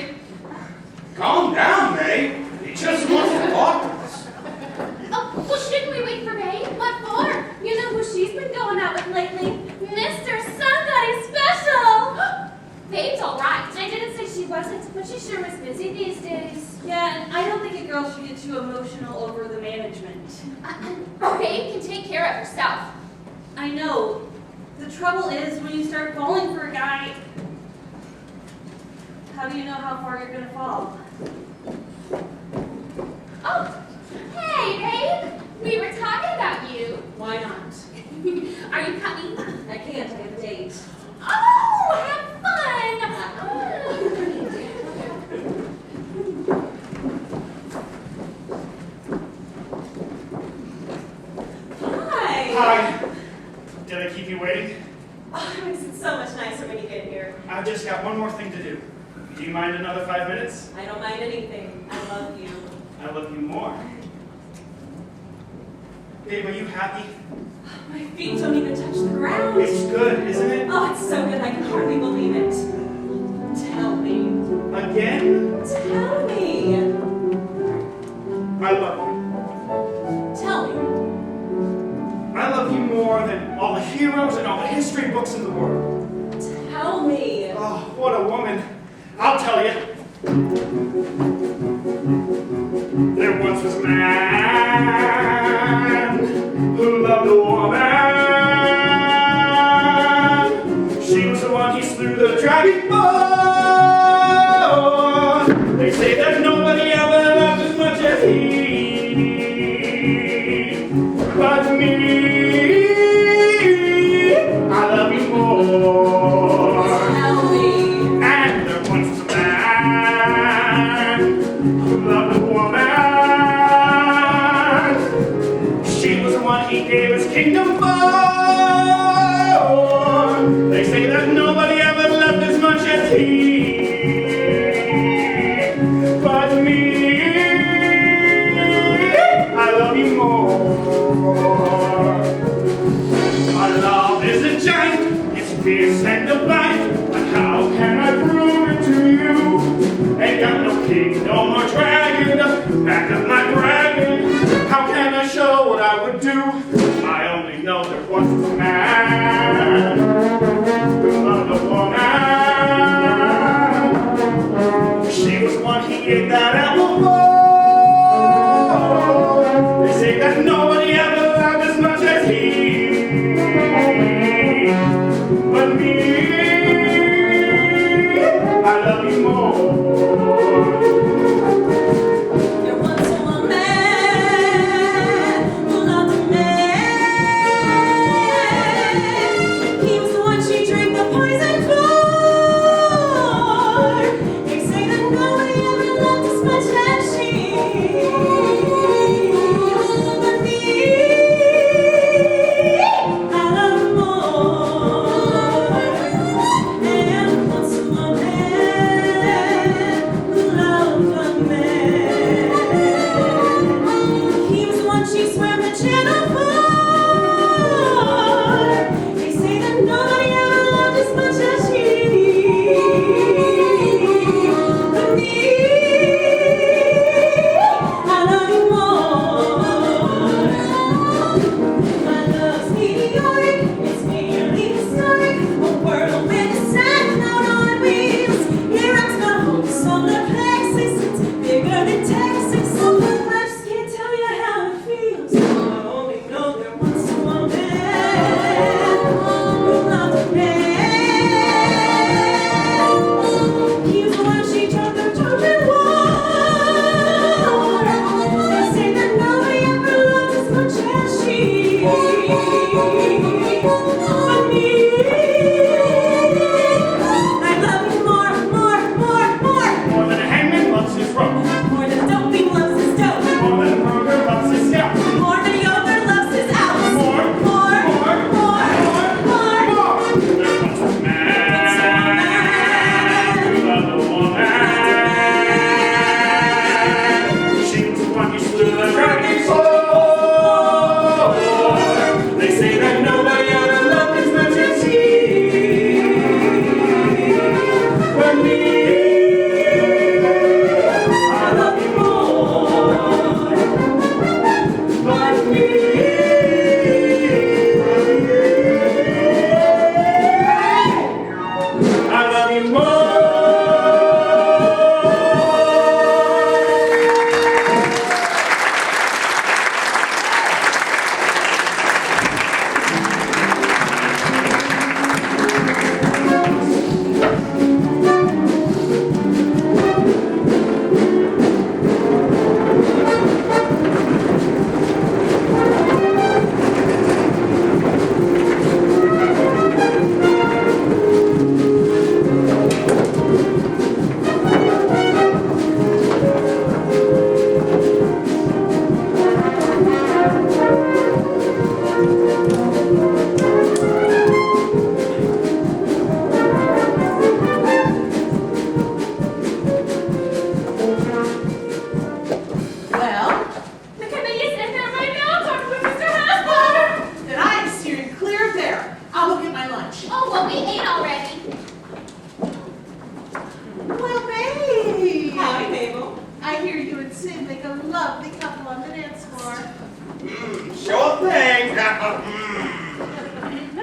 Calm down, May. He just wants to talk to us. Oh, well, shouldn't we wait for May? What for? You know who she's been going out with lately? Mr. Somebody Special! Babe's all right. I didn't say she wasn't, but she sure was busy these days. Yeah, and I don't think a girl should get too emotional over the management. Babe can take care of herself. I know. The trouble is when you start falling for a guy, how do you know how far you're gonna fall? Oh, hey, babe. We were talking about you. Why not? Are you coming? I can't, I have a date. Oh, have fun! Hi. Hi. Did I keep you waiting? Oh, it makes it so much nicer when you get here. I've just got one more thing to do. Do you mind another 5 minutes? I don't mind anything. I love you. I love you more. Babe, are you happy? My feet don't even touch the ground. It's good, isn't it? Oh, it's so good. I can hardly believe it. Tell me. Again? Tell me. I love you. Tell me. I love you more than all the heroes and all the history books in the world. Tell me. Oh, what a woman. I'll tell you. There once was a man who loved a woman. She was the one he slew the dragon for. They say that nobody ever loved as much as he. But me, I love you more. Tell me. And there once was a man who loved a woman. She was the one he gave his kingdom for. They say that nobody ever loved as much as he. But me, I love you more. My love is a giant, it's fierce and divine. But how can I prove it to you? Ain't got no king, no more dragon to back up my bragging. How can I show what I would do? I only know there once was a man who loved a woman. She was one he ate that apple for. They say that nobody ever loved as much as he. lunch. Oh, well, we ate already. Well, babe. Howdy, Mabel. I hear you and Sid make a lovely couple on the dance floor. Sure thing.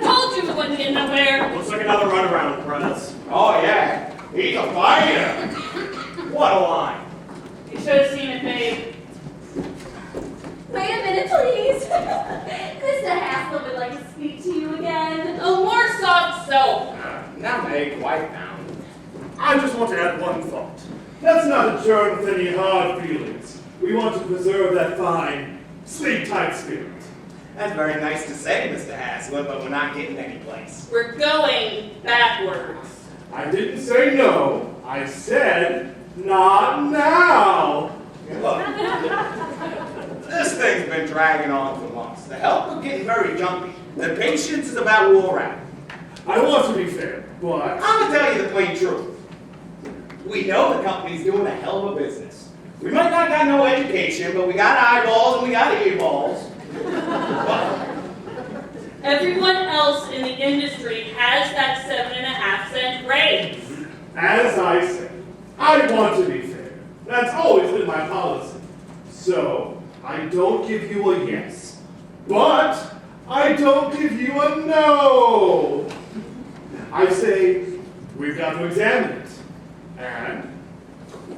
Told you we wouldn't get nowhere. Looks like another runaround, Prez. Oh, yeah. He's a fighter. What a line. You should have seen it, babe. Wait a minute, please. Mr. Haslett would like to speak to you again. Oh, more soft soap. Now make wife down. I just want to add one thought. Let's not adjourn with any hard feelings. We want to preserve that fine, sleep-tight spirit. That's very nice to say, Mr. Haslett, but we're not getting any place. We're going backwards. I didn't say no. I said, not now. Look, this thing's been dragging on for months. The help is getting very jumpy. The patience is about wore out. I want to be fair, but I'm gonna tell you the plain truth. We know the company's doing a hell of a business. We might not got no education, but we got eyeballs and we got earballs. Everyone else in the industry has that 7.5-cent raise. as I said, I want to be fair. That's always been my policy. So, I don't give you a yes, but I don't give you a no. I say, we've got to examine it. And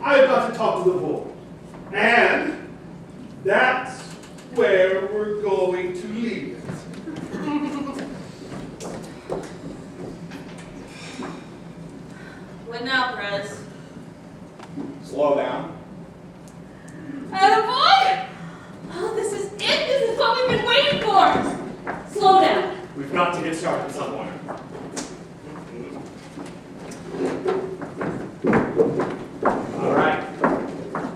I've got to talk to the board. And that's where we're going to leave it. What now, Prez? Slow down. Attaboy! Oh, this is it. This is what we've been waiting for. Slow down. We've got to get started somewhere. All right.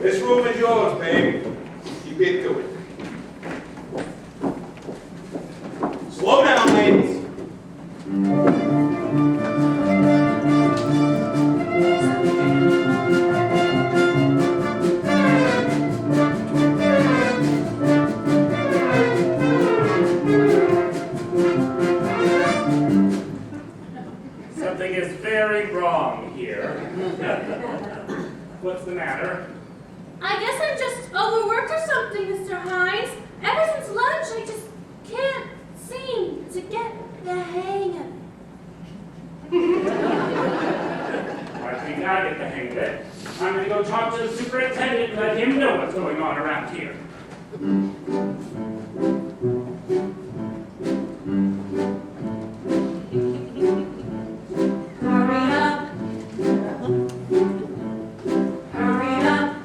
This room is yours, babe. You get to it. Slow down, ladies. Something is very wrong here. What's the matter? I guess I'm just overworked or something, Mr. Hines. Ever since lunch, I just can't seem to get the hang of it. I think I get the hang of it. I'm going to go talk to the superintendent and let him know what's going on around here. Hurry up. Hurry up.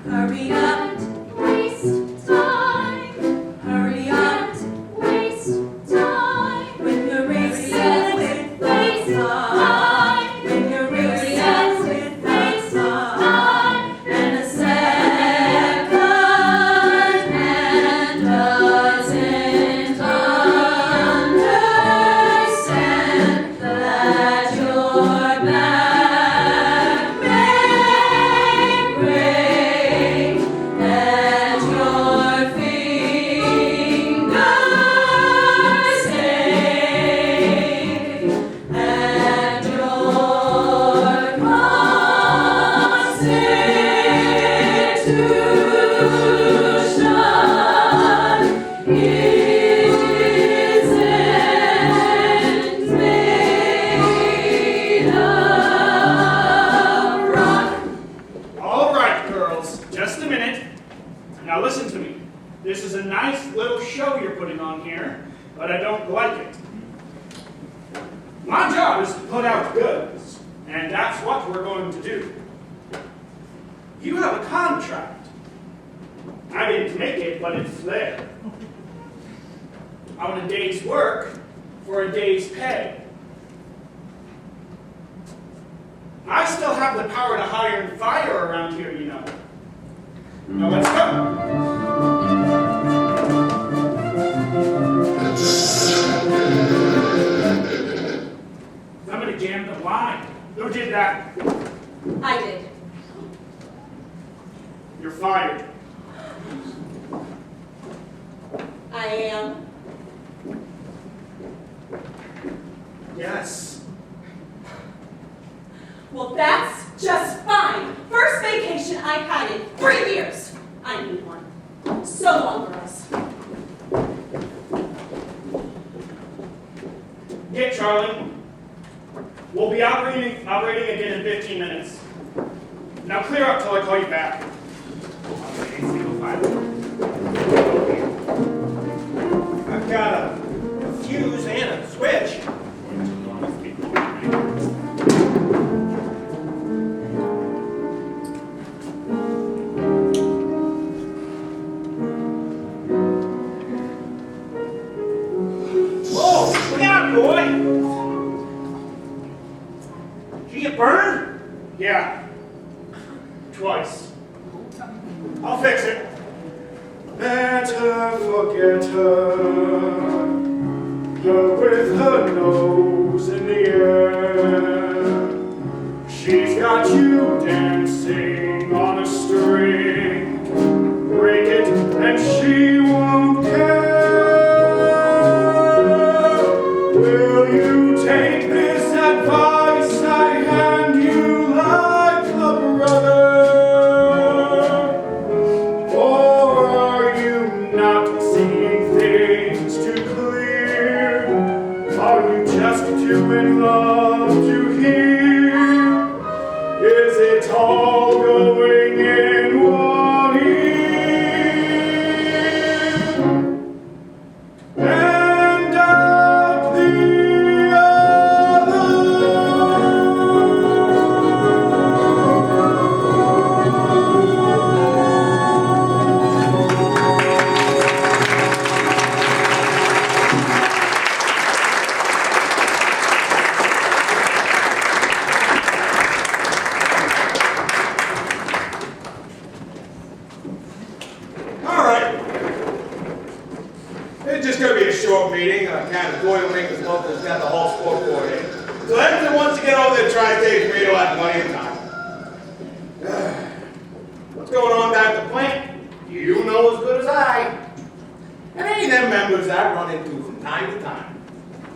Hurry up. Waste time. Hurry up. Waste time. When you're racing with the Waste clock. time. When you're racing with the clock. And a second hand doesn't understand that your back may break and your fingers ache and your constitution isn't made of rock. All right, girls, just a minute. Now listen to me. This is a nice little show you're putting on here, but I don't like it. My job is to put out goods, and that's what we're going to do. You have a contract. I didn't make it, but it's there. I want a day's work for a day's pay. I still have the power to hire and fire around here, you know. Now let's go. Somebody jammed the line. Who did that? I did. You're fired. I am. Yes. Well, that's just fine. First vacation I've had in 3 years. I need one. So long, girls. Get Charlie. We'll be operating again in 15 minutes. Now clear up till I call you back. I've got a fuse and a switch. Whoa, look out, boy! Did you get burned? Yeah. Twice. I'll fix it. Better forget her with her nose in the air. She's got you dancing on a string. Break it and she won't care. Will you take this advice I hand you like a brother? Or are you not seeing things too clear? Are you just too in love to hear? Is it all going in one ear and out the other? All right. It's just going to be a short meeting. Kind of Doyle Makers Locals got the whole sport board in. So anyone wants to get over there, try to take me. You'll have plenty of time. What's going on down at the plant? You know as good as I. And ain't them members I run into from time to time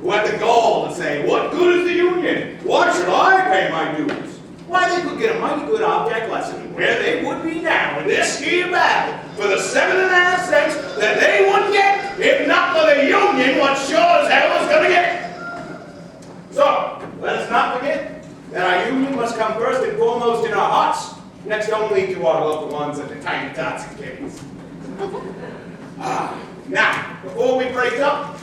who have the gall to say, what good is the union? Why should I pay my dues? Why, they could get a mighty good object lesson where they would be now in this here battle for the 7.5 cents that they wouldn't get if not for the union, what sure as hell is going to get. So, let us not forget that our union must come first and foremost in our hearts, next only to our loved ones at the tiny tots and kittens. Now, before we break up,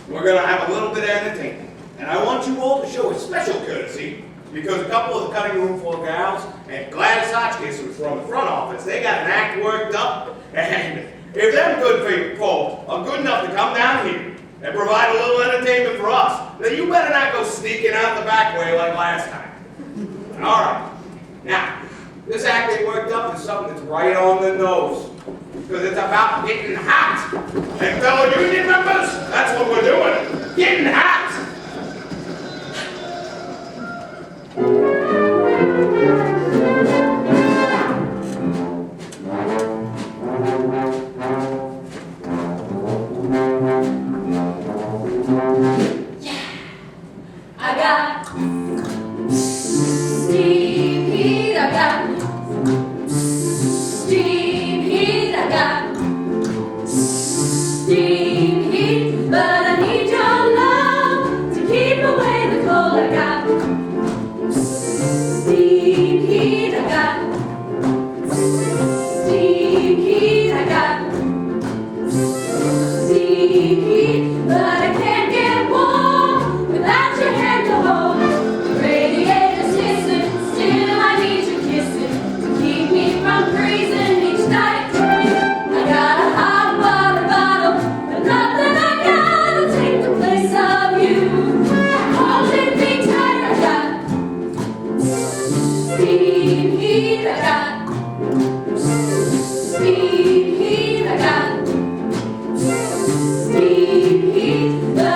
we're going to have a little bit of entertainment. And I want you all to show a special courtesy because a couple of the cutting room floor gals and Gladys Hotchkiss, who's from the front office, they got an act worked up. And if them good folk are good enough to come down here and provide a little entertainment for us, then you better not go sneaking out the back way like last time. All right. Now, this act they worked up is something that's right on the nose. Because it's about getting hot. And fellow union members, that's what we're doing. Getting hot. I got steam heat, I got steam heat, I got steam heat, but I need your love to keep away the cold. I got steam heat, I got steam heat, I got steam heat, but I can't get warm without your hand to hold. The radiator's hissing, still I need your kissing to keep me from freezing each night. I got a hot water bottle, but nothing I gotta take the place of you. Holding me tight, I got steam heat, I got steam heat, I got steam heat, but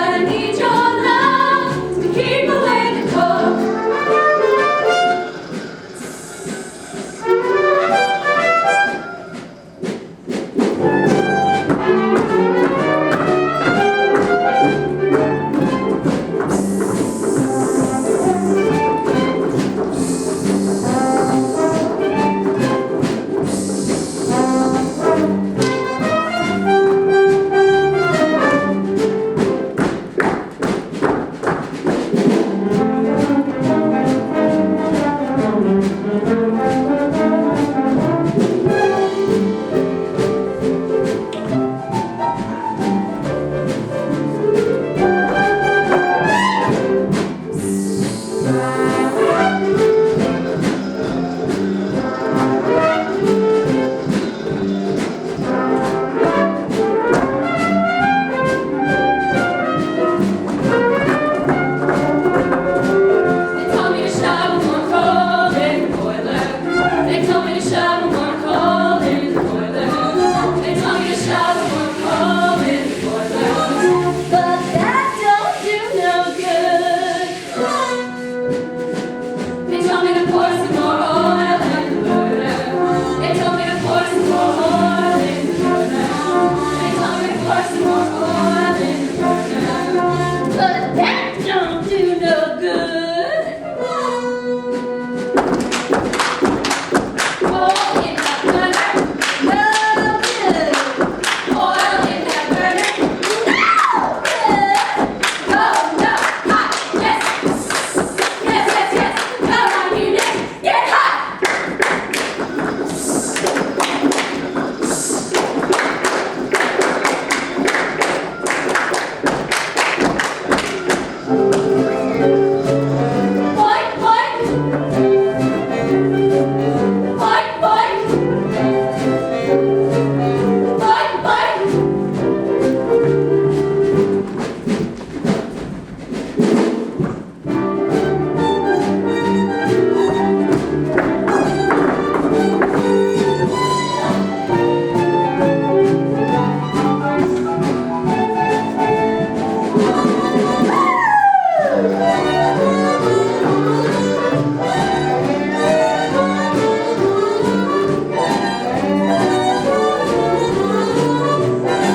but that don't do no good. Oil in that burner, no good. Oil in that burner, no good. Oh no, hot, yes, yes, yes, yes. Come on, you next, get hot. Boink, boink. Boink, boink. Boink, boink.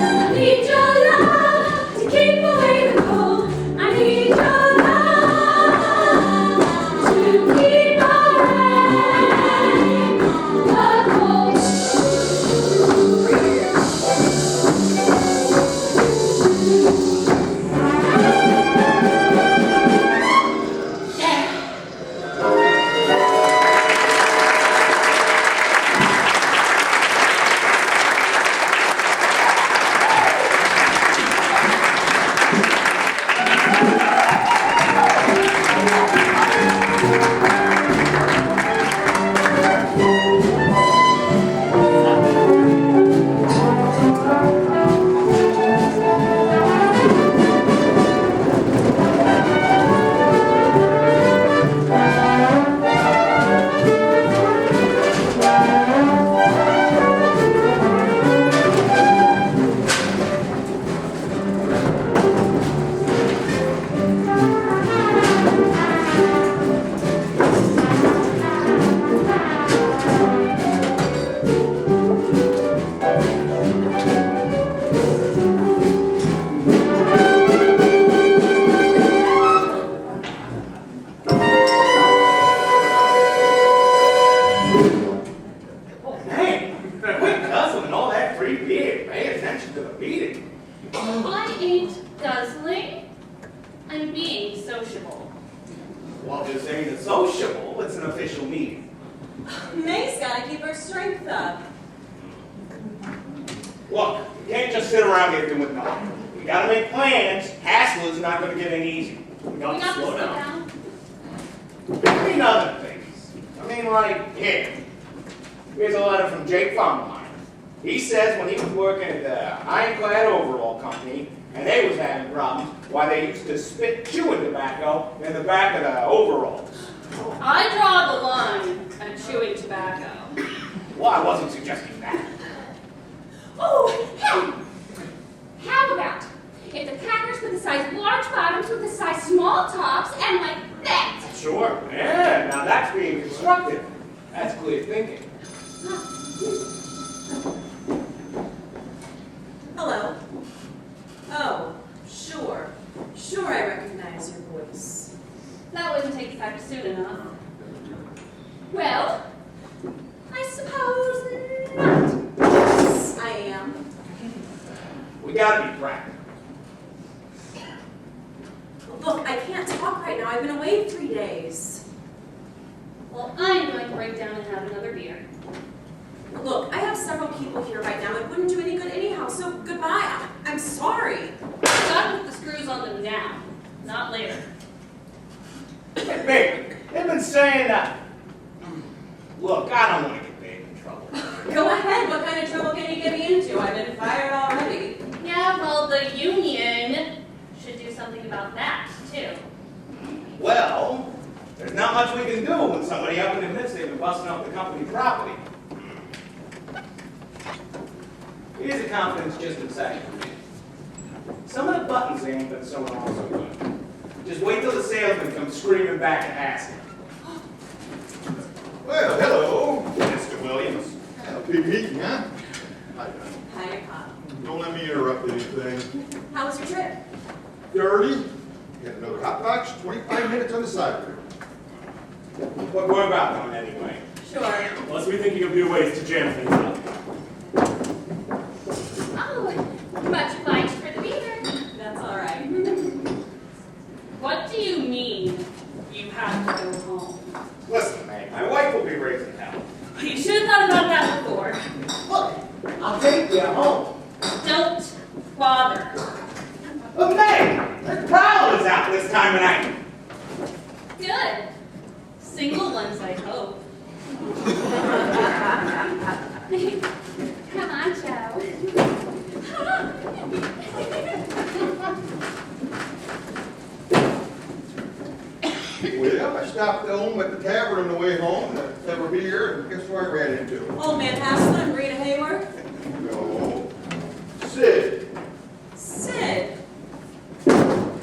I need your love to keep away the cold. I need your love to keep away the cold. Man, quit guzzling all that free beer. Pay attention to the meeting. I ain't guzzling. I'm being sociable. Well, this ain't a sociable, it's an official meeting. May's gotta keep her strength up. Look, we can't just sit around here doing nothing. We gotta make plans. Hassler's not gonna get any easier. We got to slow down. I mean other things. I mean like, here. Here's a letter from Jake Funline. He says when he was working at the Ironclad Overall Company, and they was having problems, why they used to spit chewing tobacco in the back of the overalls. I draw the line at chewing tobacco. Well, I wasn't suggesting that. Oh, how about if the packers put the size large bottoms with the size small tops and like that? Sure. Yeah, now that's being constructive. That's clear thinking. Hello? Oh, sure. Sure, I recognize your voice. That wouldn't take effect soon enough. Well, I suppose not. Yes, I am. We gotta be practical. Look, I can't talk right now. I've been away 3 days. Well, I'm going to break down and have another beer. Look, I have several people here right now. It wouldn't do any good anyhow, so goodbye. I'm sorry. Gotta put the screws on them now, not later. Hey, they've been saying that. Look, I don't want to get Babe in trouble. Go ahead. What kind of trouble can you get me into? I've been fired already. Yeah, well, the union should do something about that, too. Well, there's not much we can do when somebody up and admits they've been busting up the company property. Here's a confidence just in second. Some of the buttons they ain't been sewing on so good. Just wait till the salesman comes screaming back and asking. Well, hello, Mr. Williams. Big meeting, huh? Hiya, Pop. Don't let me interrupt anything. How was your trip? Dirty, Get another hot box, 25 minutes on the side. What we're about on anyway. Sure. Unless we're thinking of new ways to jam things up. Oh, much obliged for the beaver. That's all right. What do you mean you have to go home? Listen, May, my wife will be raising hell. You should have thought about that before. Look, I'll take you home. Don't bother. But May, the prowl is out this time of night. Good. Single ones, I hope. Come on, Joe. Well, I stopped home at the tavern on the way home, have a beer, and guess who I ran into? Old man Haslett and Rita Hayworth. No. Sid. Sid.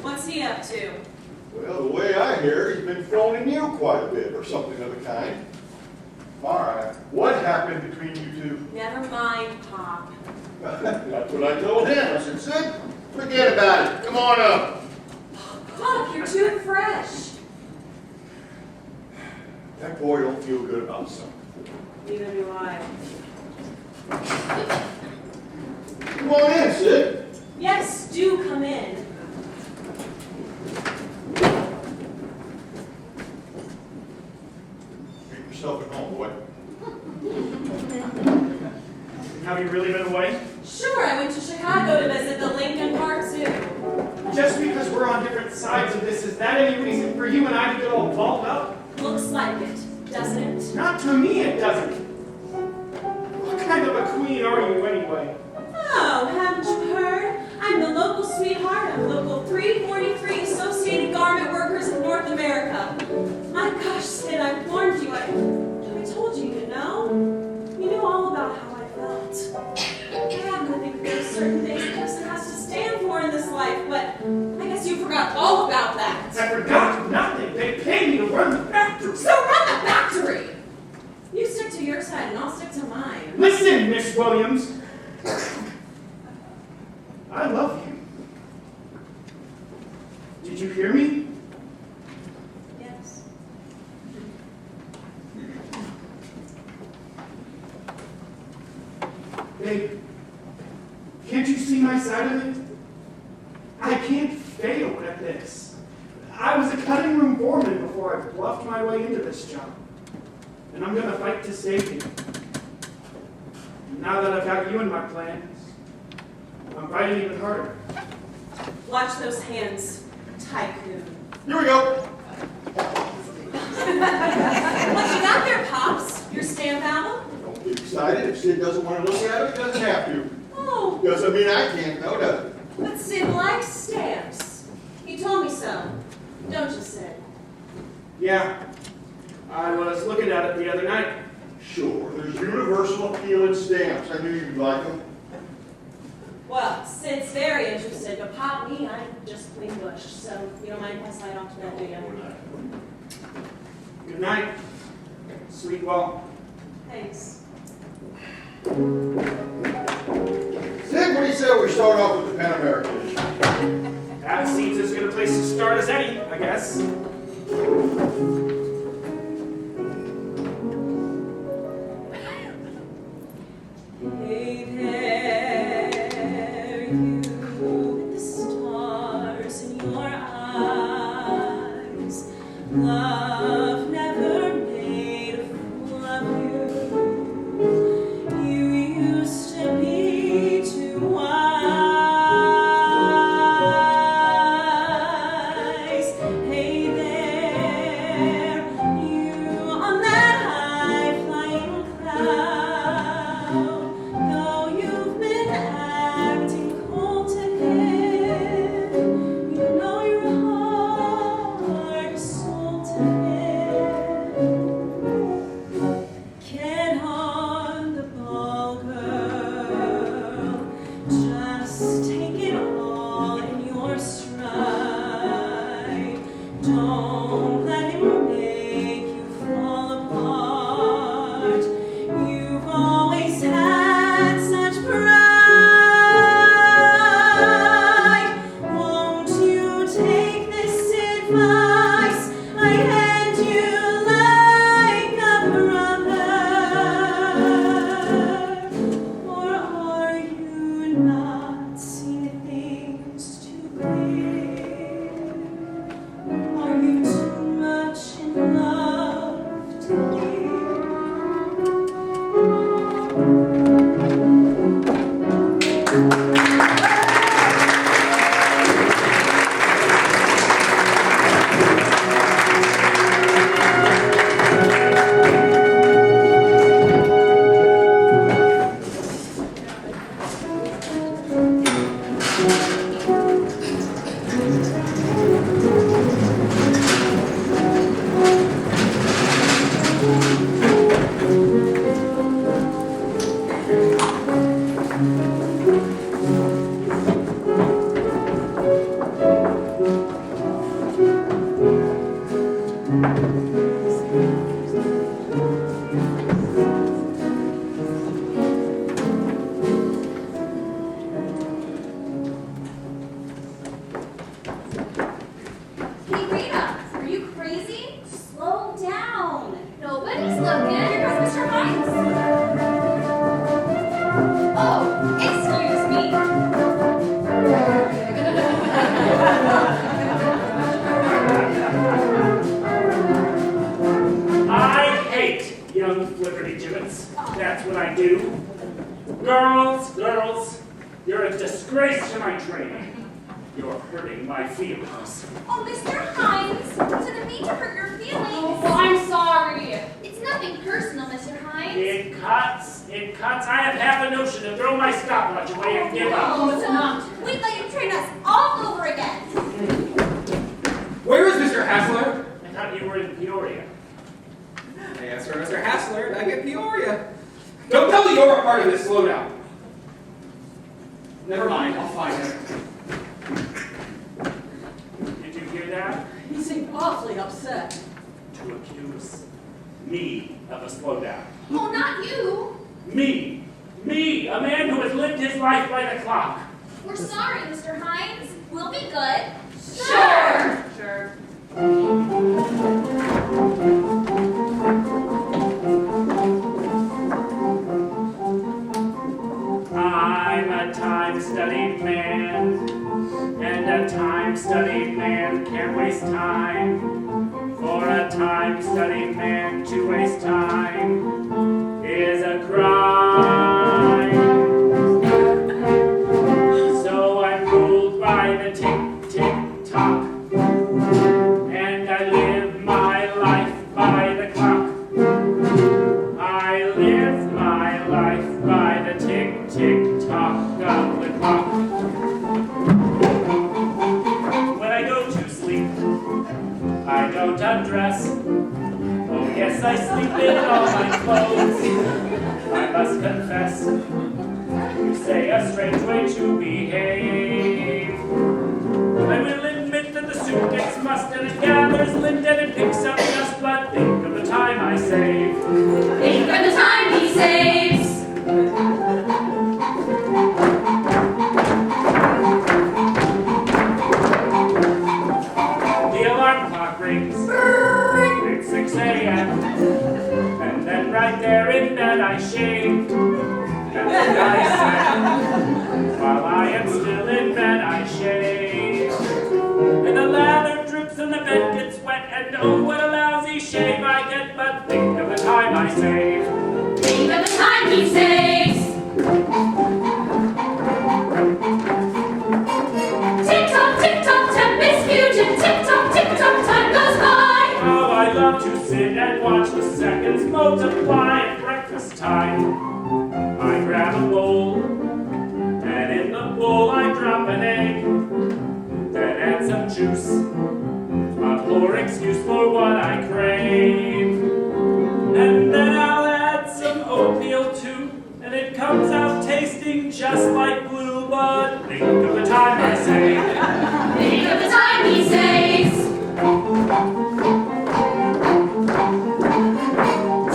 What's he up to? Well, the way I hear, he's been phoning you quite a bit, or something of the kind. All right, what happened between you two? Never mind, Pop. That's what I told him. I said, Sid, forget about it. Come on up. Pop, you're too fresh. That boy don't feel good about something. Neither do I. Come on in, Sid. Yes, do come in. Make yourself at home, boy. Have you really been away? Sure, I went to Chicago to visit the Lincoln Park Zoo. Just because we're on different sides of this, is that any reason for you and I to get all balled up? Looks like it, doesn't it? Not to me, it doesn't. What kind of a queen are you anyway? Oh, haven't you heard? I'm the local sweetheart of Local 343 Associated Garment Workers of North America. My gosh, Sid, I warned you. I told you, you know? You knew all about how I felt. I have nothing for certain things a person has to stand for in this life, but I guess you forgot all about that. I forgot nothing. They pay me to run the factory. So run the factory! You stick to your side and I'll stick to mine. Listen, Miss Williams. I love you. Did you hear me? Yes. Babe, can't you see my side of it? I can't fail at this. I was a cutting room foreman before I bluffed my way into this job. And I'm gonna fight to save you. Now that I've got you in my plans, I'm fighting even harder. Watch those hands, tycoon. Here we go. What you got there, Pops? Your stamp album? Don't get excited. If Sid doesn't want to look at it, he doesn't have to. Oh, Doesn't mean I can't, no, does it? but Sid likes stamps. You told me so, don't you, Sid? Yeah, I was looking at it the other night. Sure, there's universal appeal in stamps. I knew you'd like them. Well, Sid's very interested, but Pop, me, I'm just plain bush, so you don't mind if I slide off to that, do you? Good night, sweet wall. Thanks. Sid, what do you say we start off with the Pan American issue? That seems as good a place to start as any, I guess. Hey there, you with the stars in your eyes. Love never made a fool of you. You used to be too wise. Hey there. Logan, here comes Mr. Hines. Oh, excuse me. I hate young flipperty gibbets. That's what I do. Girls, you're a disgrace to my training. You're hurting my feelings. Oh, Mr. Hines, I didn't mean to hurt your feelings. Oh, well, I'm sorry. It's nothing personal, Mr. Hines. It cuts. I have half a notion to throw my stopwatch away and give up. Oh, it's not. We'd let you train us all over again. Where is Mr. Hassler? I thought you were in Peoria. Yes, sir, Mr. Hassler, and I get Peoria. Don't tell me you're a part of this slowdown. Never mind, I'll find him. Did you hear that? He seemed awfully upset. To accuse me of a slowdown. Oh, not you. Me, a man who has lived his life by the clock. We're sorry, Mr. Hines. We'll be good. Sure. I'm a time-studied man, and a time-studied man can't waste time. For a time-studied man to waste time is a crime. So I'm ruled by the tick-tick-tock, and I live my life by the clock. I live my life by the tick-tick-tock of the clock. When I go to sleep, I don't undress. Oh yes, I sleep in all my clothes. I must confess, you say a strange way to behave. I will admit that the suit gets mussed and it gathers lint and it picks up dust, but think of the time I save. Think of the time he saves. The alarm clock rings. It's 6 a.m. And then right there in bed I shaved. And then I said, while I am still in bed I shave. And the lather drips and the bed gets wet, and oh what a lousy shave I get, but think of the time I save. Think of the time he saves. Tick-tock, tempest fugitive. Tick-tock, time goes by. How I love to sit and watch the seconds multiply at breakfast time. I grab a bowl, and in the bowl I drop an egg, then add some juice, a poor excuse for what I crave. And then I'll add some oatmeal too, and it comes out tasting just like glue, but think of the time I save. Think of the time he saves.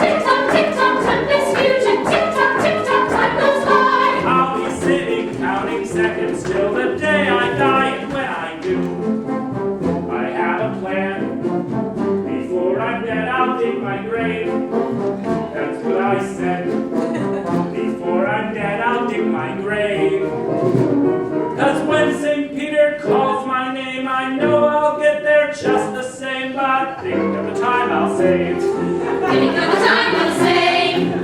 Tick-tock, tempest fugitive. Tick-tock, time goes by. I'll be sitting counting seconds till the day I die, and when I do, I have a plan. Before I'm dead, I'll dig my grave. That's what I said. Before I'm dead, I'll dig my grave. 'Cause when St. Peter calls my name, I know I'll get there just the same, but think of the time I'll save. Think of the time he'll save.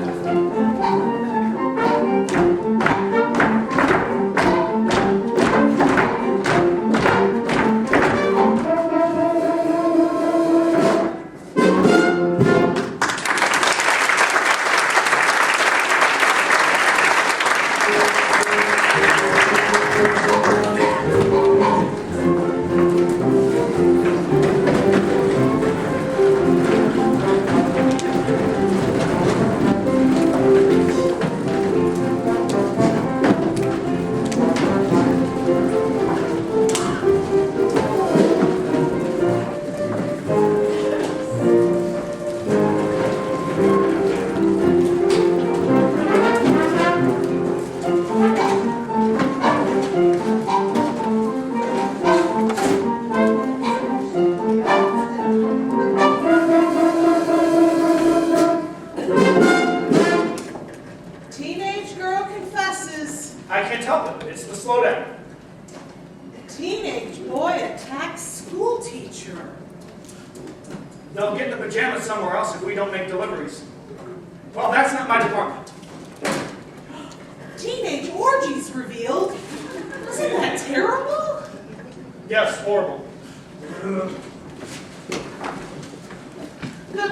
boy attacks school teacher. They'll get the pajamas somewhere else if we don't make deliveries. Well, that's not my department. Teenage orgies revealed. Isn't that terrible? Yes, horrible. Good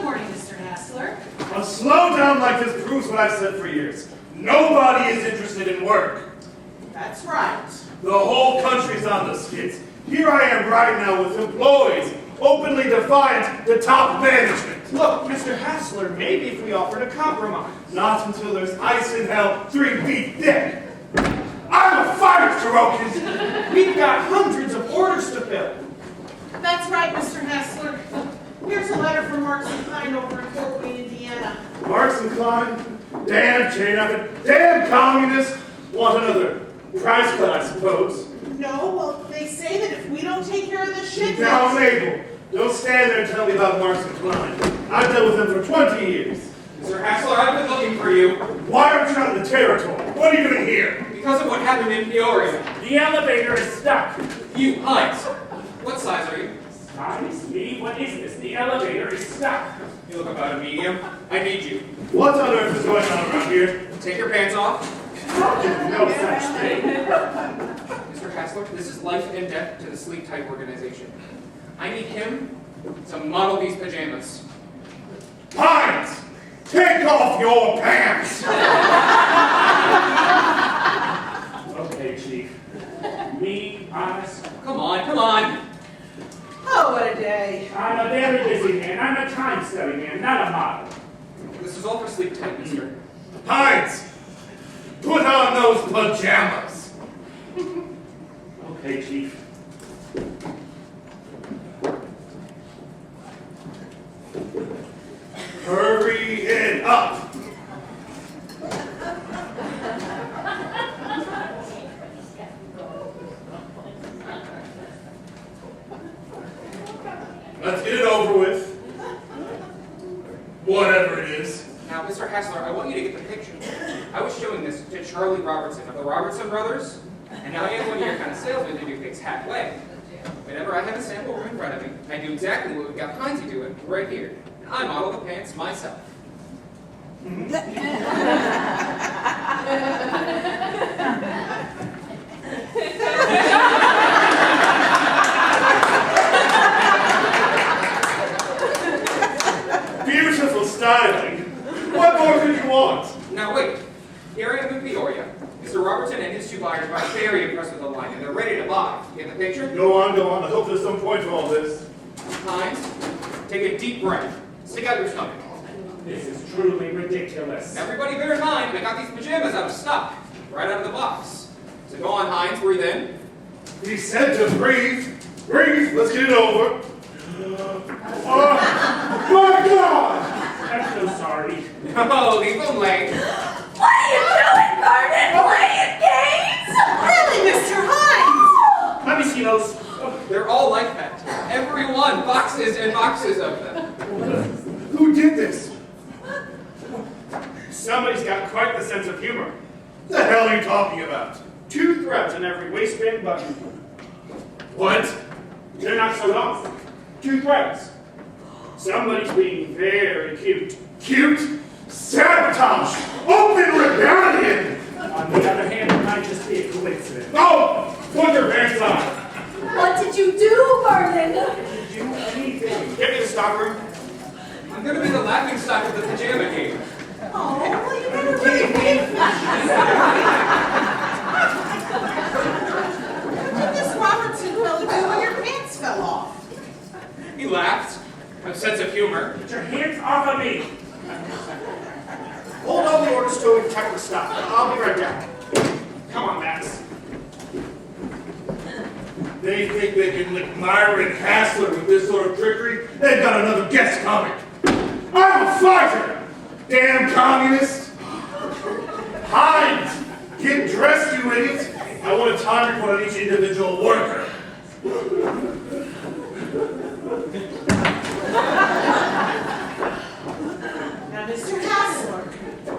morning, Mr. Hassler. A slowdown like this proves what I've said for years. Nobody is interested in work. That's right. The whole country's on the skids. Here I am right now with employees openly defiant to top management. Look, Mr. Hassler, maybe if we offered a compromise. Not until there's ice in hell 3 feet thick. I'm a fighter, Cherokee. We've got hundreds of orders to fill. That's right, Mr. Hassler. Here's a letter from Marks and Klein over in Fort Wayne, Indiana. Marks and Klein, damn chain up it, damn communists. Want another price cut, I suppose. No, well, they say that if we don't take care of this shit, Now, Mabel, don't stand there and tell me about Marks and Klein. I've dealt with them for 20 years. Mr. Hassler, I've been looking for you Why aren't you out of the territory? What are you doing here? because of what happened in Peoria. The elevator is stuck. You, Hines, what size are you? Size? Me? What is this? The elevator is stuck. You look about a medium. I need you. What on earth is going on around here? Take your pants off. No such thing. Mr. Hassler, this is life and death to the Sleep Tight organization. I need him to model these pajamas. Hines, take off your pants! Okay, Chief. Me, honest. Come on, come on. Oh, what a day. I'm a very busy man. I'm a time study man, not a model. This is all for Sleep Tight, mister. Hines, put on those pajamas. Okay, Chief. Hurry it up. Let's get it over with. Whatever it is. Now, Mr. Hassler, I want you to get the picture. I was showing this to Charlie Robertson of the Robertson Brothers, and now I am one of your kind of salesmen to do things halfway. Whenever I have a sample room in front of me, I do exactly what we've got Heinzie doing right here. I model the pants myself. Beautiful styling. What more could you want? Now wait, here I am in Peoria. Mr. Robertson and his two buyers are very impressed with the line, and they're ready to buy. Get the picture? Go on, go on. I hope there's some point to all this. Hines, take a deep breath. Stick out your stomach. This is truly ridiculous. Everybody bear in mind, I got these pajamas out of stock, right out of the box. So go on, Hines, breathe in. He said to breathe. Breathe. Let's get it over. Oh, my God! I'm so sorry. Oh, leave them late. What are you doing, Vernon? Playing games? Really, Mr. Hines? Let me see those. They're all like that. Every one, boxes and boxes of them. Who did this? Somebody's got quite the sense of humor. What the hell are you talking about? 2 threads in every waistband button. What? They're not so long. 2 threads. Somebody's being very cute. Cute? Sabotage! Open rebellion! On the other hand, it might just be a coincidence. Oh! Put your pants on! What did you do, Vernon? Do anything. Get me the stockroom. I'm gonna be the laughing stock of the pajama game. Oh, well, you never really paid for What did this Robertson fellow do when your pants fell off? He laughed. A sense of humor. Get your hands off of me. Hold all the orders till we check the stock. I'll be right back. Come on, Max. They think they can lick Myron Hassler with this sort of trickery? They've got another guest coming. I'm a fighter! Damn communist! Hines! Get dressed, you idiot! I want a time report on each individual worker. Now, Mr. Hassler,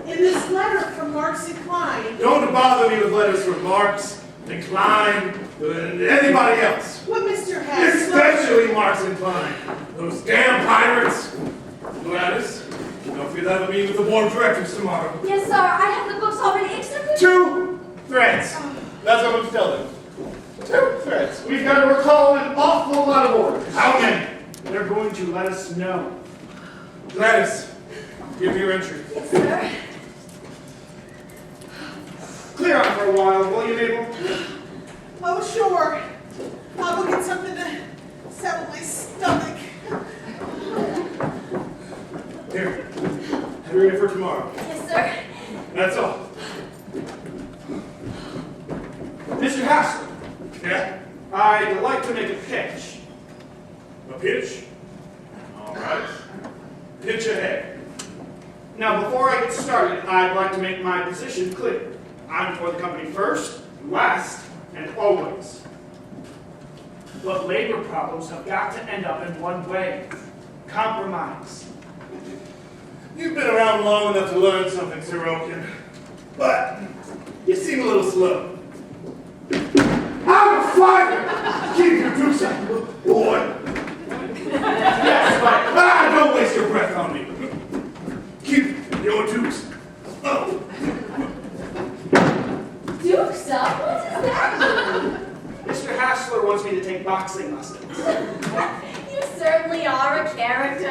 in this letter from Marks and Klein, Don't bother me with letters from Marx, and Klein, and anybody else. what Mr. fine. Those damn pirates! Gladys, don't forget to have a meeting with the board of directors tomorrow. Yes, sir. I have the books already except for 2 threats. That's what I'm telling you. 2 threats. We've got to recall an awful lot of orders. How many? They're going to let us know. Gladys, give me your entry. Yes, sir. Clear out for a while, will you, Mabel? Oh, sure. I'll go get something to settle my stomach. Here, have you ready for tomorrow? Yes, sir. That's all. Mr. Hassler, Yeah? I'd like to make a pitch. A pitch? All right. Pitch ahead. Now, before I get started, I'd like to make my position clear. I'm for the company first, last, and always. But labor problems have got to end up in one way: compromise. You've been around long enough to learn something, Sorokin. But you seem a little slow. I'm a fighter! Keep your dukes up, boy. Yes, but Don't waste your breath on me. Keep your dukes up. Dukes up? What does that mean? Mr. Hassler wants me to take boxing lessons. You certainly are a character.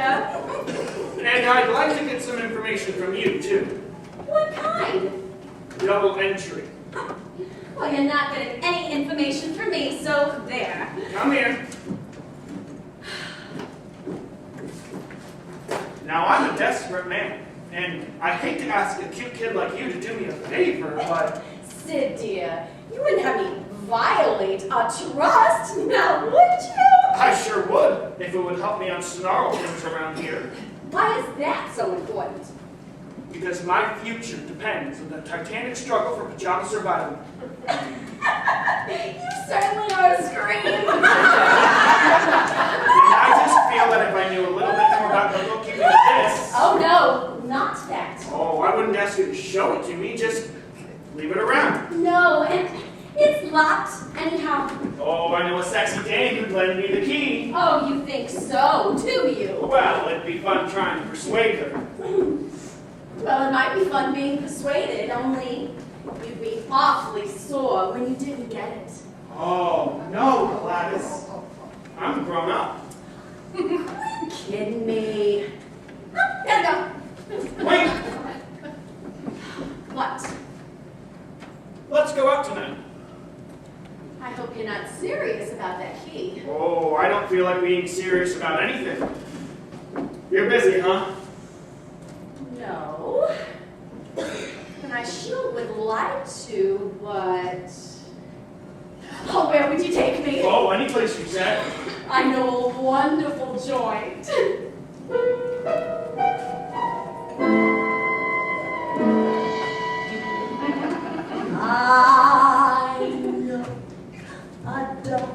And I'd like to get some information from you, too. What kind? Double entry. Well, you're not getting any information from me, so there. Come here. Now, I'm a desperate man, and I hate to ask a cute kid like you to do me a favor, but... Sid, dear, you wouldn't have me violate our trust, now would you? I sure would, if it would help me unsnarl things around here. Why is that so important? Because my future depends on the titanic struggle for pajama survival. You certainly are a scream. And I just feel that if I knew a little bit more about the bookkeeping of this... Oh, no, not that. Oh, I wouldn't ask you to show it to me, just leave it around. No, and it's locked anyhow. Oh, I know a sexy dame who'd lend me the key. Oh, you think so, do you? Well, it'd be fun trying to persuade her. Well, it might be fun being persuaded, only you'd be awfully sore when you didn't get it. Oh, no, Gladys. I'm grown up. Kidding me? Oh, gotta go. Wait, What? let's go out tonight. I hope you're not serious about that key. Oh, I don't feel like being serious about anything. You're busy, huh? No. And I sure would like to, but... Oh, where would you take me? Oh, any place you said. I know a wonderful joint. I know a dark,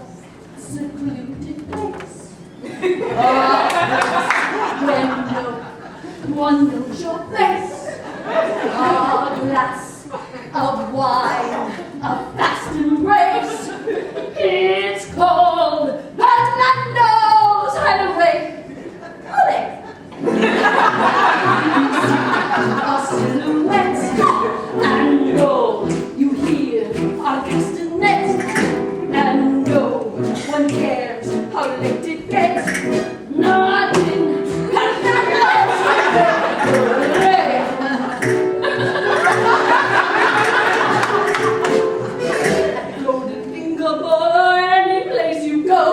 secluded place. When no one knows your face. A glass of wine, a fast embrace. It's cold, but Nando's hideaway. Oh, there. A silhouette, and no, you hear our castanets, and no one cares how late it gets. Nothing but golden finger boy, any place you go.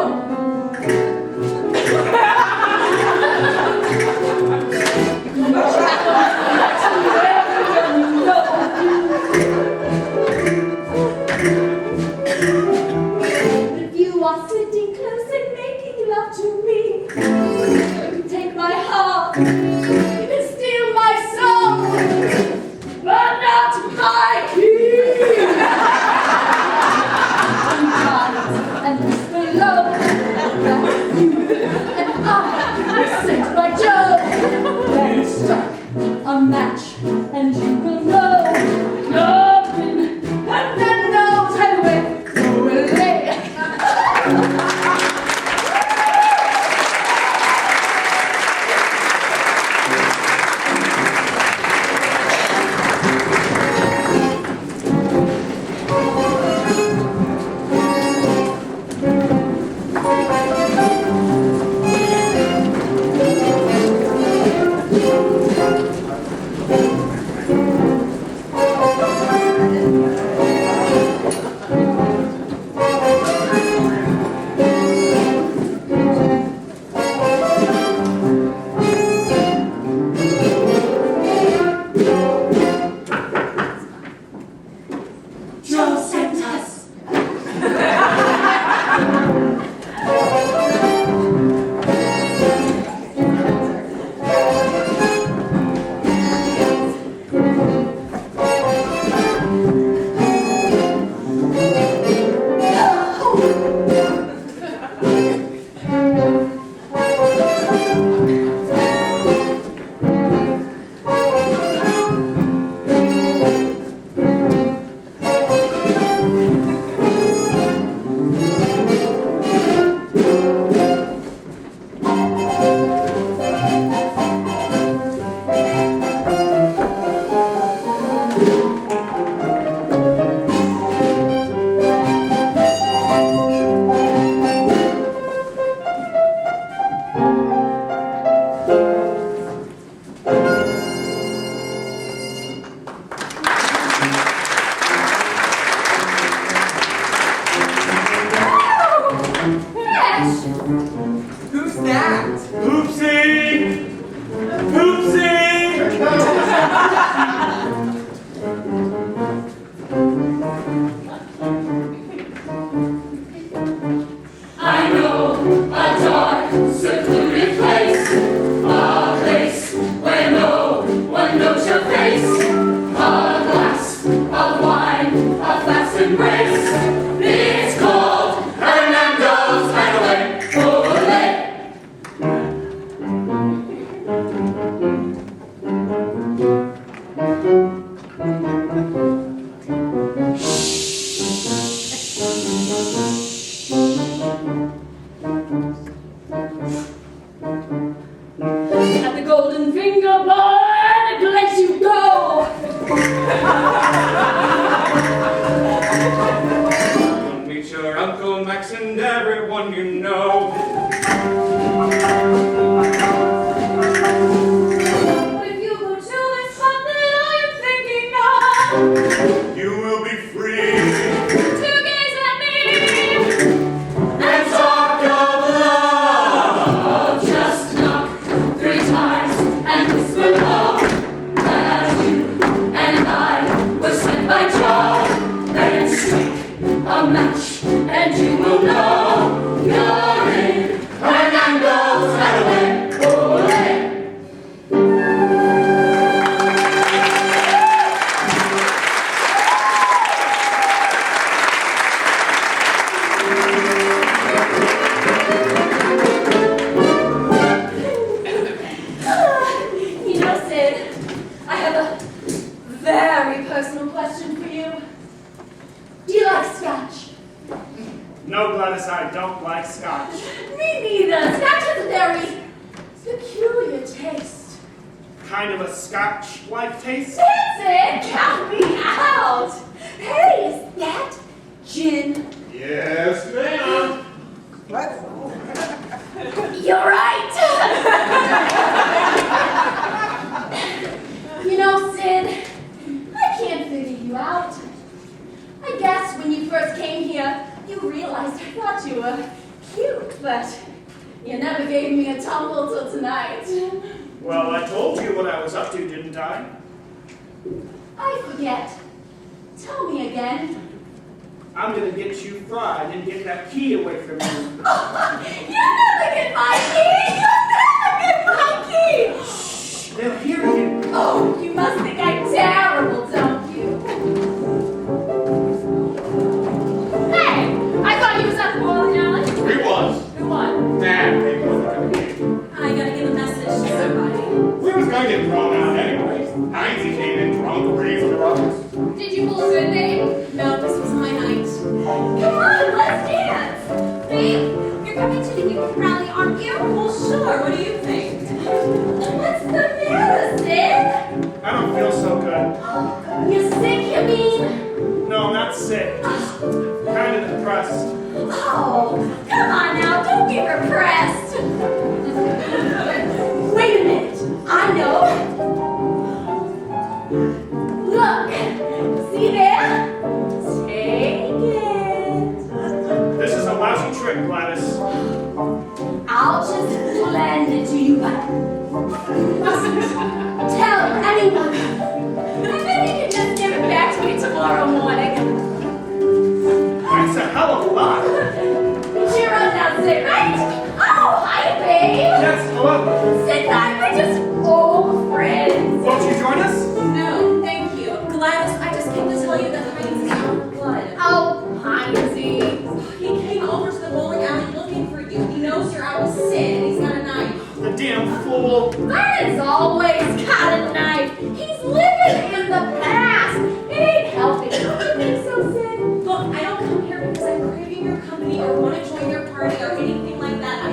If you are sitting close and making love to me, you can take my heart, you can steal my soul, but not my key. And this below, that you and I sit by Joe. Then strike a match, and you will know nothing, and then knows how to wait. Gosh! Who's that? Oopsie! Oopsie! I know a dark, secluded place, a place where no one knows your face. A glass of wine, a fast embrace. It's called Hernando's Hideaway. Ole! At the Golden Finger Bar, let you go. Don't meet your Uncle Max and everyone you know. But if you go to the spot that I am thinking of, You will be free. to gaze at me And talk of love. just knock 3 times and whisper low that you and I were sent by Joe. Then strike a match and you will know you're in Hernando's Hideaway. Ole! You know, Sid, I have a very personal question for you. Do you like scotch? No, Gladys, I don't like scotch. Me neither. Scotch has a very peculiar taste. Kind of a scotch-like taste. Sid, count me out. Hey, is that gin? Yes, ma'am. You're right. You know, Sid, I can't figure you out. I guess when you first came here, you realized I thought you were cute, but you never gave me a tumble till tonight. Well, I told you what I was up to, didn't I? I forget. Tell me again. I'm gonna get you fried and get that key away from you. You never get my key! You never get my key! Shh, they'll hear you. Oh, you must think I'm terrible, don't you? Hey, I thought you was up for all the knowledge. We was. Who won? Nah, they wasn't gonna get. I gotta give a message to somebody. We was gonna get thrown out anyways. Heinz came in drunk, raised the rubbers. Did you pull a good babe? No, this was my night. Come on, let's dance. Babe, you're coming to the youth rally, aren't you? Well, sure. What do you think? What's the matter, Sid? I don't feel so good. You sick, you mean? No, not sick. Just kind of depressed. Oh, come on now, don't be repressed. Wait a minute, I know. Look, see there? Take it. This is a lousy trick, Gladys. I'll just lend it to you, but tell anyone. And then you can just give it back to me tomorrow morning. That's a hell of a lot. Cheer up now, Sid, right? Oh, hi, babe. Yes, hello. Sid and I, we're just old friends. Won't you join us? No, thank you. Gladys, I just came to tell you that Heinz is out of blood. Oh, Heinzie. He came over to the bowling alley looking for you. He knows you're out with Sid and he's got a knife. The damn fool. Vernon's always got a knife. He's living in the past. It ain't helping. Don't you think so, Sid? Look, I don't come here because I'm craving your company or want to join your party or anything like that. I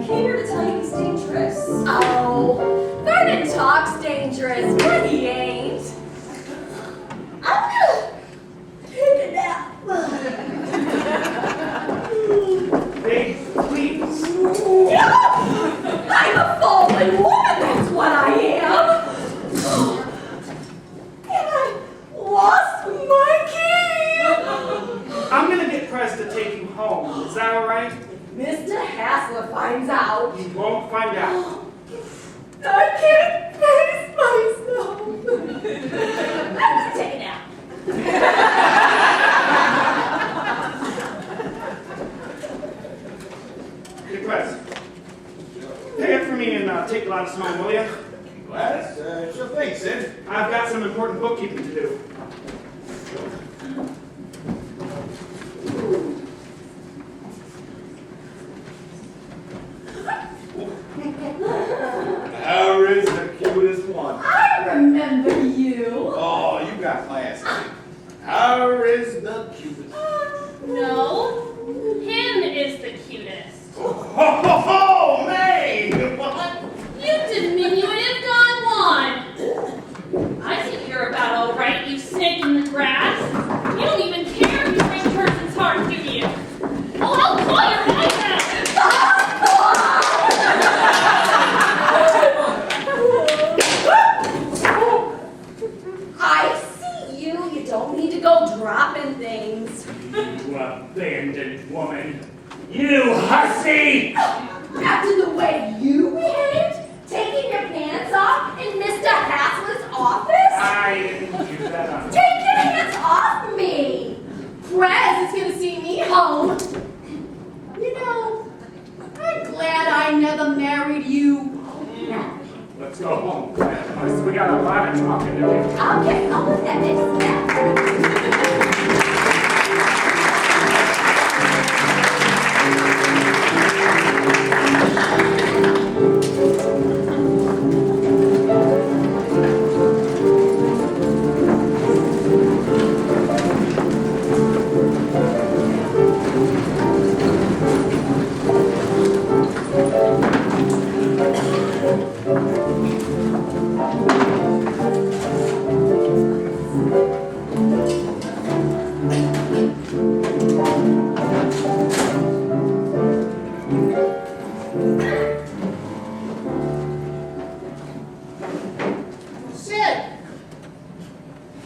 came here to tell you he's dangerous. Oh, Vernon talks dangerous, but he ain't. I'm gonna take a nap. Babe, please. I'm a fallen woman, that's what I am. And I lost my key. I'm gonna get Prez to take you home. Is that Mr. Hassler finds out. He won't find out. I can't face myself. I'm gonna take a nap. Hey, Press. Pay it for me and take Gladys home, will you? Gladys, sure thing, Sid. I've got some important bookkeeping to do. How is the cutest one? I remember you. Oh, you got class, Sid. How is the cutest? No, him is the cutest. Oh, May! What? You diminutive Don Juan. I think you're about all right, you snake in the grass. You don't even care if you break a person's heart, do you? Oh, I'll call your wife out. I see you. You don't need to go dropping things. You abandoned woman. You hussy! After the way you behaved, taking your pants off in Mr. Hassler's office? I didn't do that. Take your hands off me! Prez is gonna see me home. You know, I'm glad I never married you. Let's go home. We got a lot of talking to do. Okay, I'll look at this. Sid!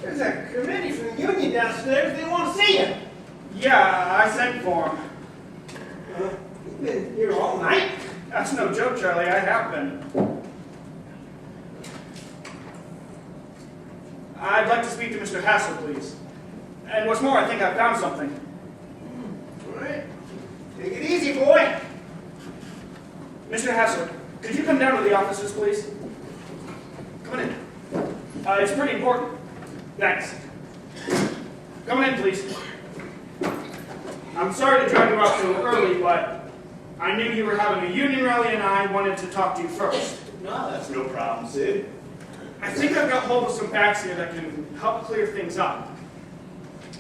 There's a committee from the union downstairs. They want to see you. Yeah, I sent for him. You've been here all night. That's no joke, Charlie. I have been. I'd like to speak to Mr. Hassler, please. And what's more, I think I found something. All right. Take it easy, boy. Mr. Hassler, could you come down to the offices, please? Come on in. It's pretty important. Thanks. Come on in, please. I'm sorry to drag you out so early, but I knew you were having a union rally and I wanted to talk to you first. No, that's no problem, Sid. I think I've got hold of some facts here that can help clear things up.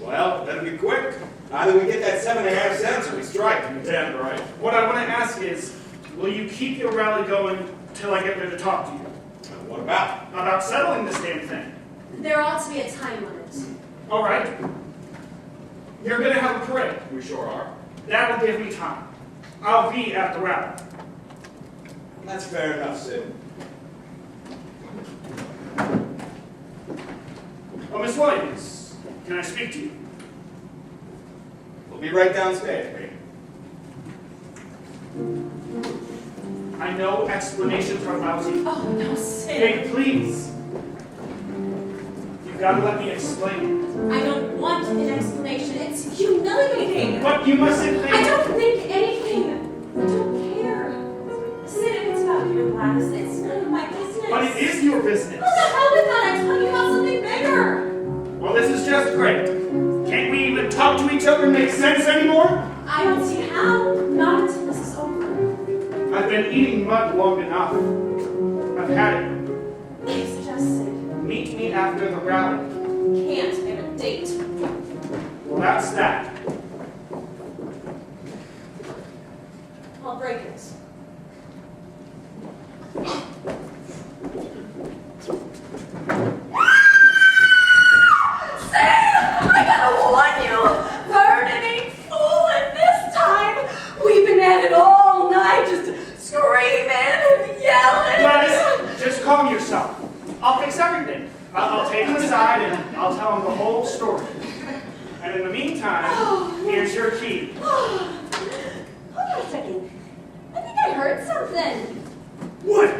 Well, better be quick. Either we get that 7.5 cents or we strike. Damn right. What I want to ask is, will you keep your rally going till I get there to talk to you? What about? About settling this damn thing. There ought to be a time limit. All right. You're going to have a parade. We sure are. That will give me time. I'll be at the rally. That's fair enough, Sid. Oh, Miss Williams, can I speak to you? We'll be right downstairs, baby. I know explanations are lousy. Oh, no, Sid. Hey, please. You've got to let me explain. I don't want an explanation. It's humiliating. But you mustn't think... I don't think anything. I don't care. Sid, if it's about your Gladys, it's none of my business. But it is your business. What the hell with that? I'm talking about something bigger. Well, this is just great. Can't we even talk to each other and make sense anymore? I don't see how. Not until this is over. I've been eating mud long enough. I've had it. It's just Sid. Meet me after the rally. Can't. I have a date. Well, that's that. I'll break it. I gotta warn you, Bird ain't fooling this time. We've been at it all night, just screaming and yelling. Gladys, just calm yourself. I'll fix everything. I'll take him aside and I'll tell him the whole story. And in the meantime, here's your key. Hold on a second. Robertson. What?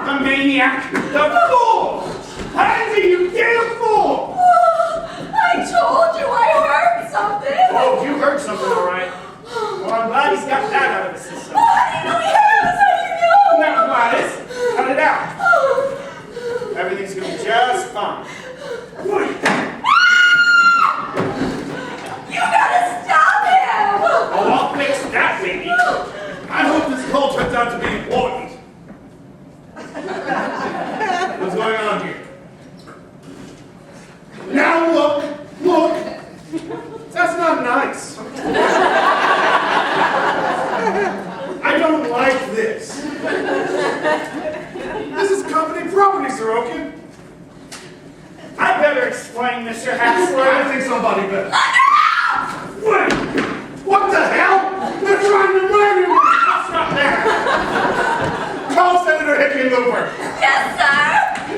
The maniac! The fool! Pansy, you damn fool! I told you I heard something. Oh, you heard something, all right. Well, I'm glad he's got that out of his system. How do you know he heard us? How do you know? Now, Gladys, cut it out. Everything's gonna be just fine. What? You gotta stop him! Oh, I'll fix that, baby. I hope this call turns out to be important. What's going on here? Now look. That's not nice. I don't like this. This is company property, Sorokin. I better explain, Mr. Hassler. I think somebody better. Wait! What the hell? They're trying to murder me! Stop there. Call Senator Hickenlooper. Yes, sir!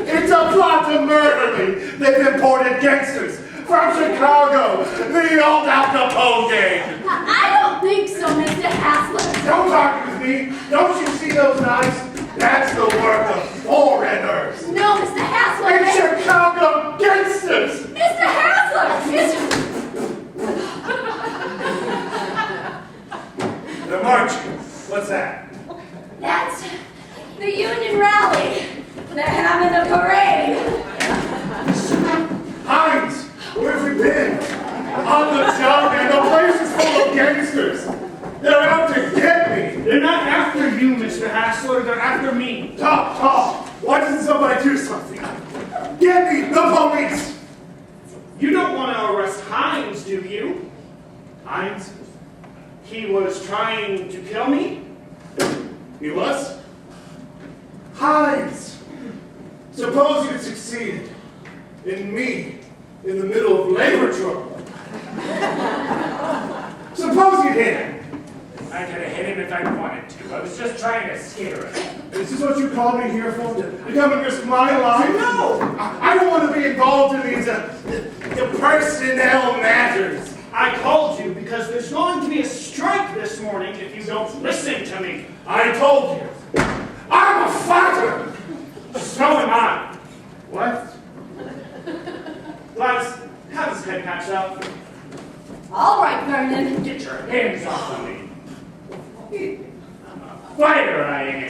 It's a plot to murder me. They've imported gangsters from Chicago. The old Al Capone gang. I don't think so, Mr. Hassler. Don't argue with me. Don't you see those knives? That's the work of foreigners. No, Mr. Hassler. It's Chicago gangsters. Mr. Hassler! They're marching. What's that? That's the Union rally. They're having a parade. Hines, where have you been? On the job, man. The place is full of gangsters. They're out to get me. They're not after you, Mr. Hassler. They're after me. Talk. Why doesn't somebody do something? Get me, the police. You don't want to arrest Hines, do you? Hines? He was trying to kill me? He was? Hines! Suppose you had succeeded in me in the middle of labor trouble. Suppose you hit him. I could have hit him if I wanted to. I was just trying to scare him. Is this what you called me here for? To come and risk my life? No! I don't want to be involved in these personnel matters. I called you because there's going to be a strike this morning if you don't listen to me. I told you. I'm a fighter! So am I. What? Gladys, have his head patched up. All right, Vernon. Get your hands off of me. I'm a fighter, I am.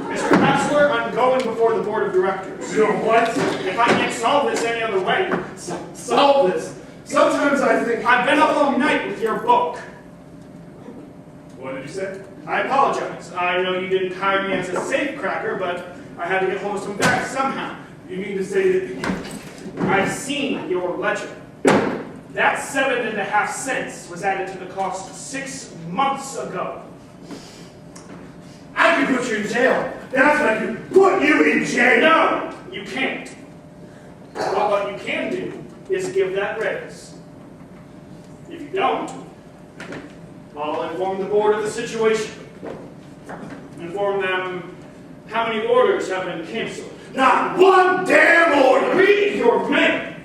Mr. Hassler, I'm going before the board of directors. You're what? If I can't solve this any other way, Solve this. Sometimes I think... I've been up all night with your book. What did you say? I apologize. I know you didn't hire me as a safecracker, but I had to get hold of some facts somehow. You mean to say that... I've seen your ledger. That 7.5 cents was added to the cost 6 months ago. I could put you in jail. That's what I could put you in jail. No, you can't. But what you can do is give that raise. If you don't, I'll inform the board of the situation. Inform them how many orders have been canceled. Not one damn order. Read your mail.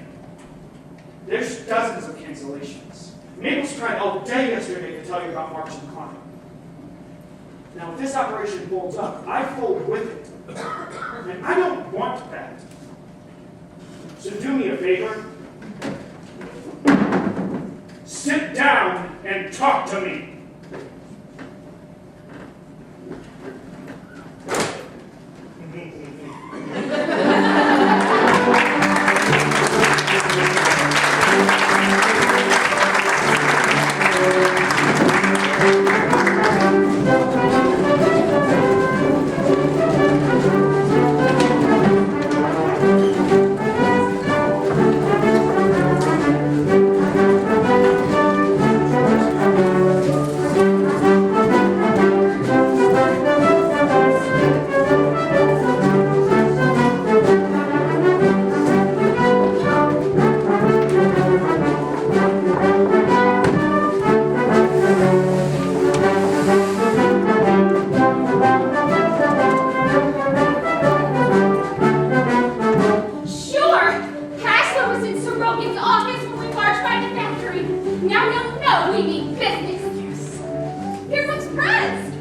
There's dozens of cancellations. Maples tried all day yesterday to tell you about March and Klein. Now, if this operation folds up, I fold with it. And I don't want that. So do me a favor. Sit down and talk to me. walk into office when we march by the factory. Now you'll know we mean business. Here comes Prez.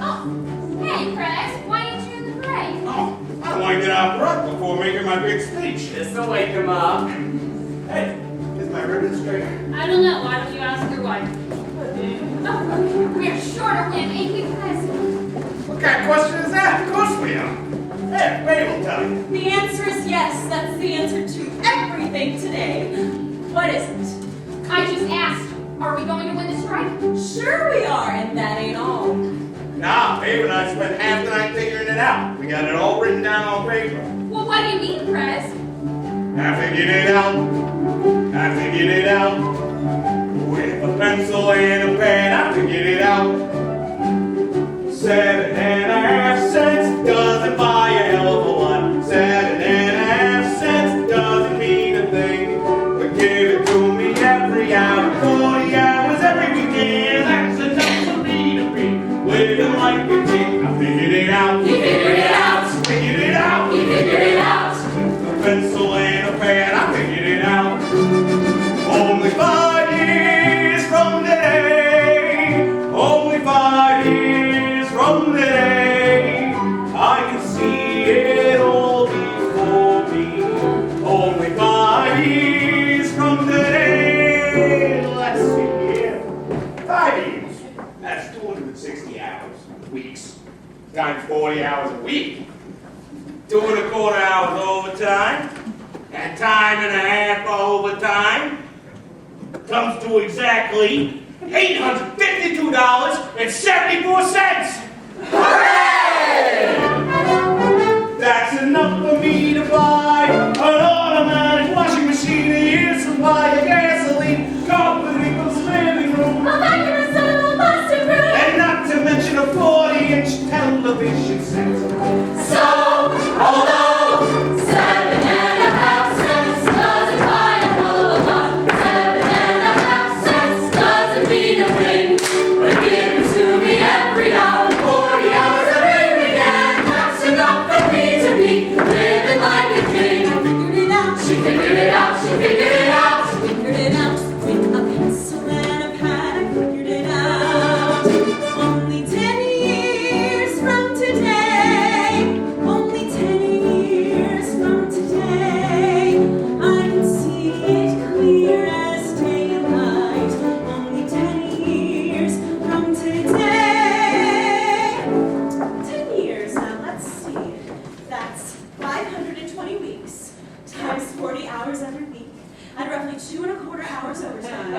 Oh, hey, Prez. Why ain't you in the parade? Oh, I want to get out front before making my big speech. This'll wake him up. Hey, is my ribbon straight? I don't know. Why don't you ask your wife? Oh, we're short of wind, ain't we, Prez? What kind of question is that? Of course we are. Hey, Babe will tell you. The answer is yes. That's the answer to everything today. What is it? I just asked, are we going to win the strike? Sure we are, and that ain't all. Nah, Babe and I spent half the night figuring it out. We got it all written down on paper. Well, what do you mean, Prez? I figured it out. I figured it out. With a pencil and a pen, I figured it out. 7.5 cents doesn't buy a hell of a lot. 7.5 cents doesn't mean a thing. But give it to me every hour, 40 hours every weekend. That's enough for me to be living like a king. I figured it out. He figured it out. Figured it out. He figured it out. A pencil and a pen, I figured it out. Only 5 years from today. Only 5 years from today. I can see it all before me. Only 5 years from today. Let's see here. 5 years. That's 260 hours. Weeks. Times 40 hours a week. 2.25 hours overtime, and time and a half overtime, comes to exactly $852.74. Hooray! That's enough for me to buy an automatic washing machine, a year's supply of gasoline, company for living room, A microphone busted room. and not to mention a 40-inch television set. So, although 7.5 cents doesn't buy a hell of a lot, 7.5 cents doesn't mean a thing. But give it to me every hour, 40 hours every weekend. That's enough for me to be living like a king. Figured it out. She figured it out. She figured it out. Figured it out. With a pencil and a pad, I figured it out. Only 10 years from today. Only 10 years from today. I can see it clear as daylight. Only 10 years from today. 10 years, now let's see. That's 520 weeks times 40 hours every week. At roughly 2.25 hours overtime. And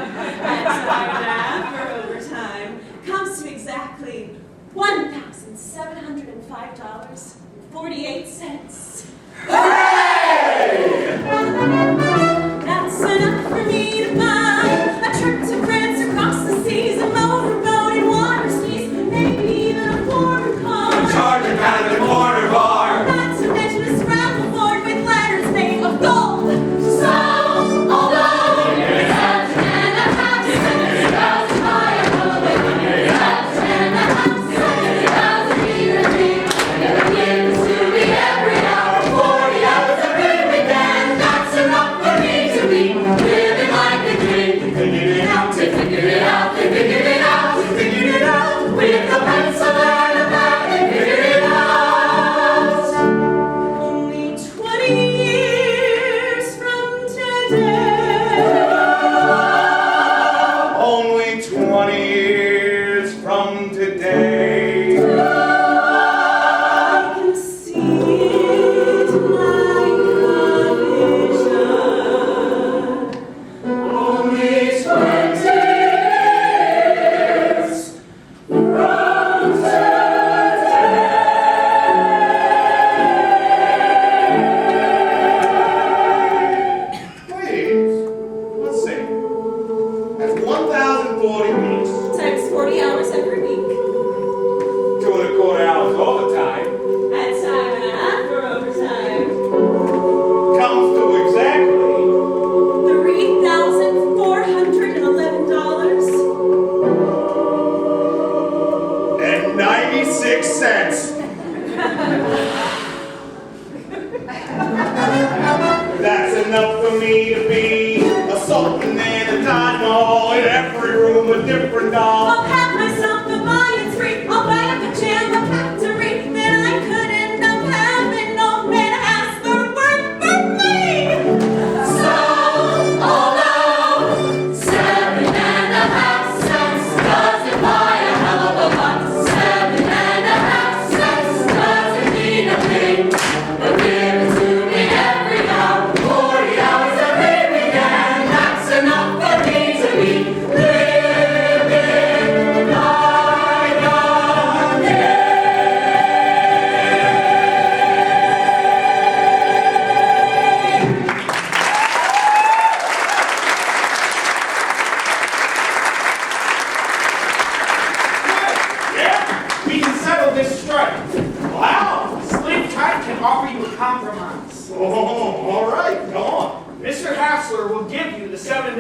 time and a half for overtime comes to exactly $1,705.48. That's enough for me to buy a trip to France across the seas, a motorboat and water skis, maybe even a foreign car. Charger down at the corner bar. Not to mention a scramble board with letters made of gold. So, although 7.5 cents doesn't buy a hell of a lot, 7.5 cents doesn't mean a thing. Give it to me every hour, 40 hours.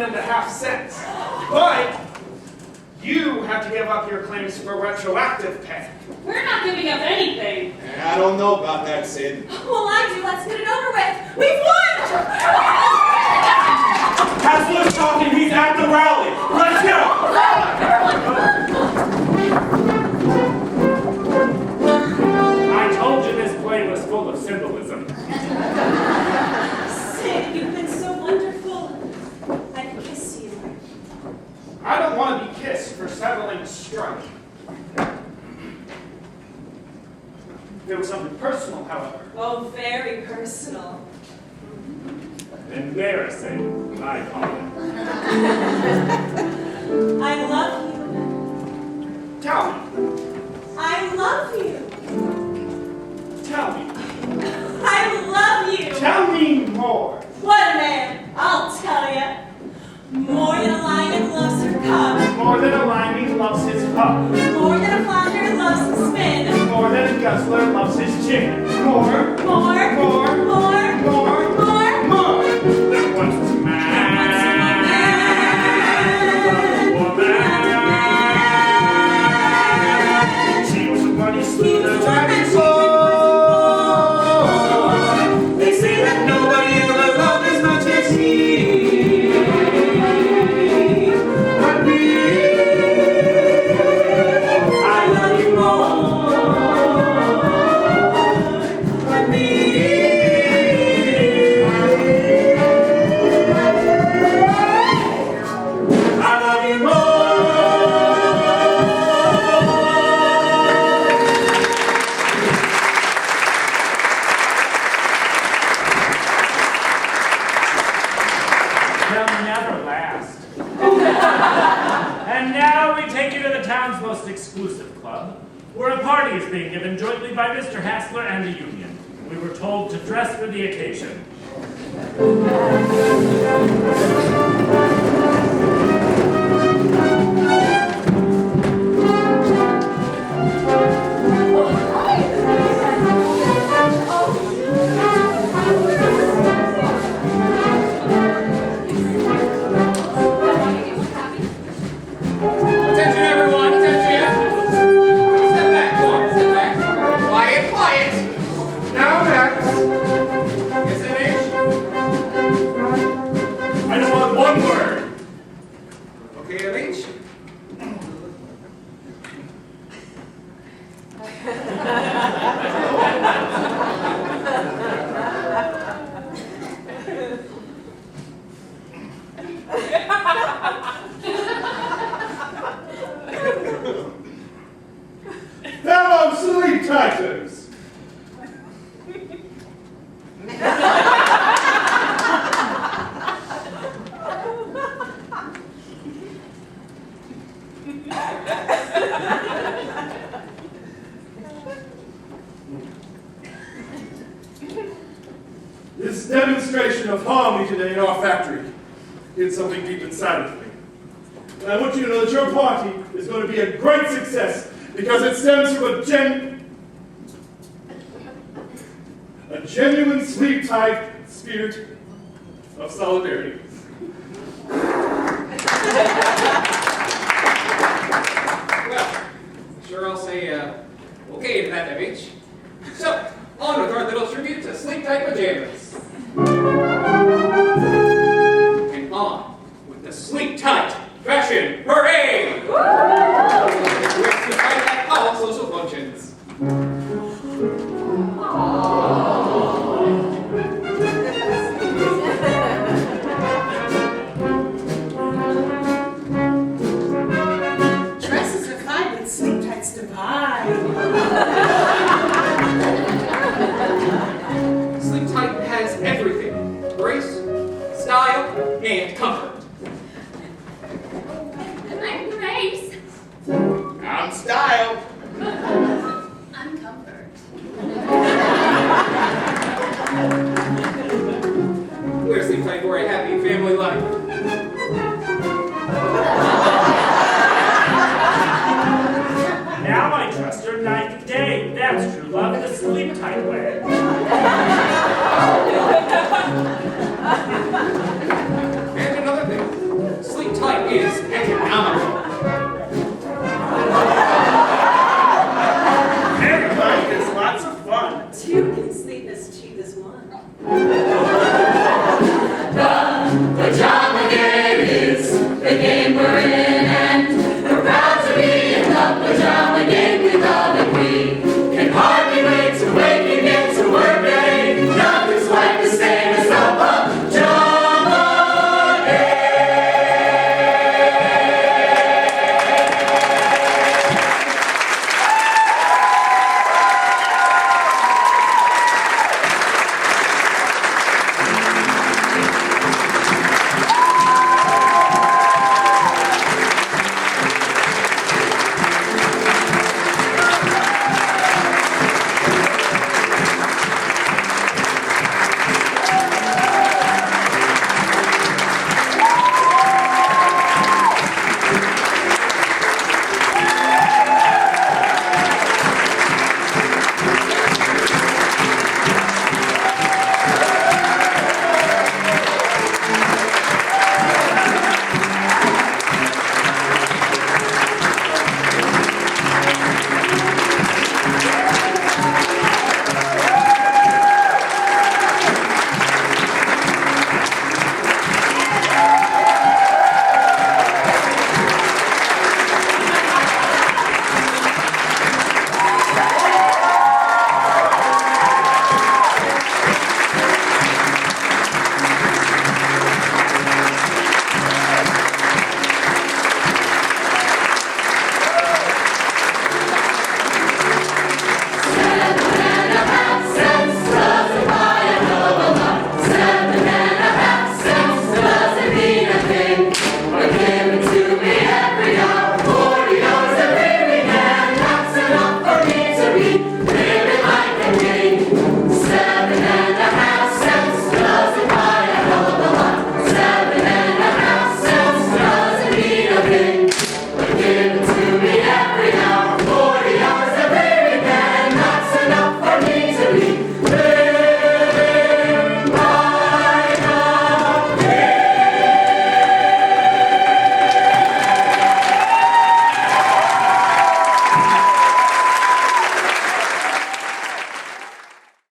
into half cents. But you have to give up your claims for retroactive pay. We're not giving up anything. I don't know about that, Sid. Well, I do. Let's get it over with. We've won! Hassler's talking, he's at the rally. Let's go! I told you this play was full of symbolism. Sid, you've been so wonderful. I can kiss you. I don't want to be kissed for settling a strike. If it was something personal, however. Oh, very personal. Embarrassing, I call it. I love you. Tell me. I love you. Tell me. I love you. Tell me more. What a man. I'll tell you. More than a lion loves her cub. More than a lion loves his pup. More than a flounder loves to spin. More than a guzzler loves his chicken. More. More. More. More. More. More. More. There once was a man. She was a bunny slow to driving slow. They say that nobody ever loved as much as he. But me, I love you more. But me, I love you more. They'll never last. And now we take you to the town's most exclusive club, where a party is being given jointly by Mr. Hassler and the union. We were told to dress for the occasion. Attention, everyone, attention. Step back, come on, step back. Quiet, quiet. Now, Max. Yes, MH? I just want one word. Okay, MH? Fellow sleep tighters! This demonstration of harmony today in our factory hit something deep inside of me. And I want you to know that your party is going to be a great success because it stems from a genuine sleep-tight spirit of solidarity. Well, sure I'll say okay to that, MH. So, on with our little tribute to Sleep Tight Pajamas. And on with the Sleep Tight Fashion Parade! We're Sleep Tight at all social functions. Dresses are fine, but sleep tight's divine. Sleep Tight has everything. Grace, style, and comfort. I'm Grace. I'm style. I'm Comfort. We're Sleep Tight for a happy family life. Now I trust your night and day. That's true love the sleep tight way.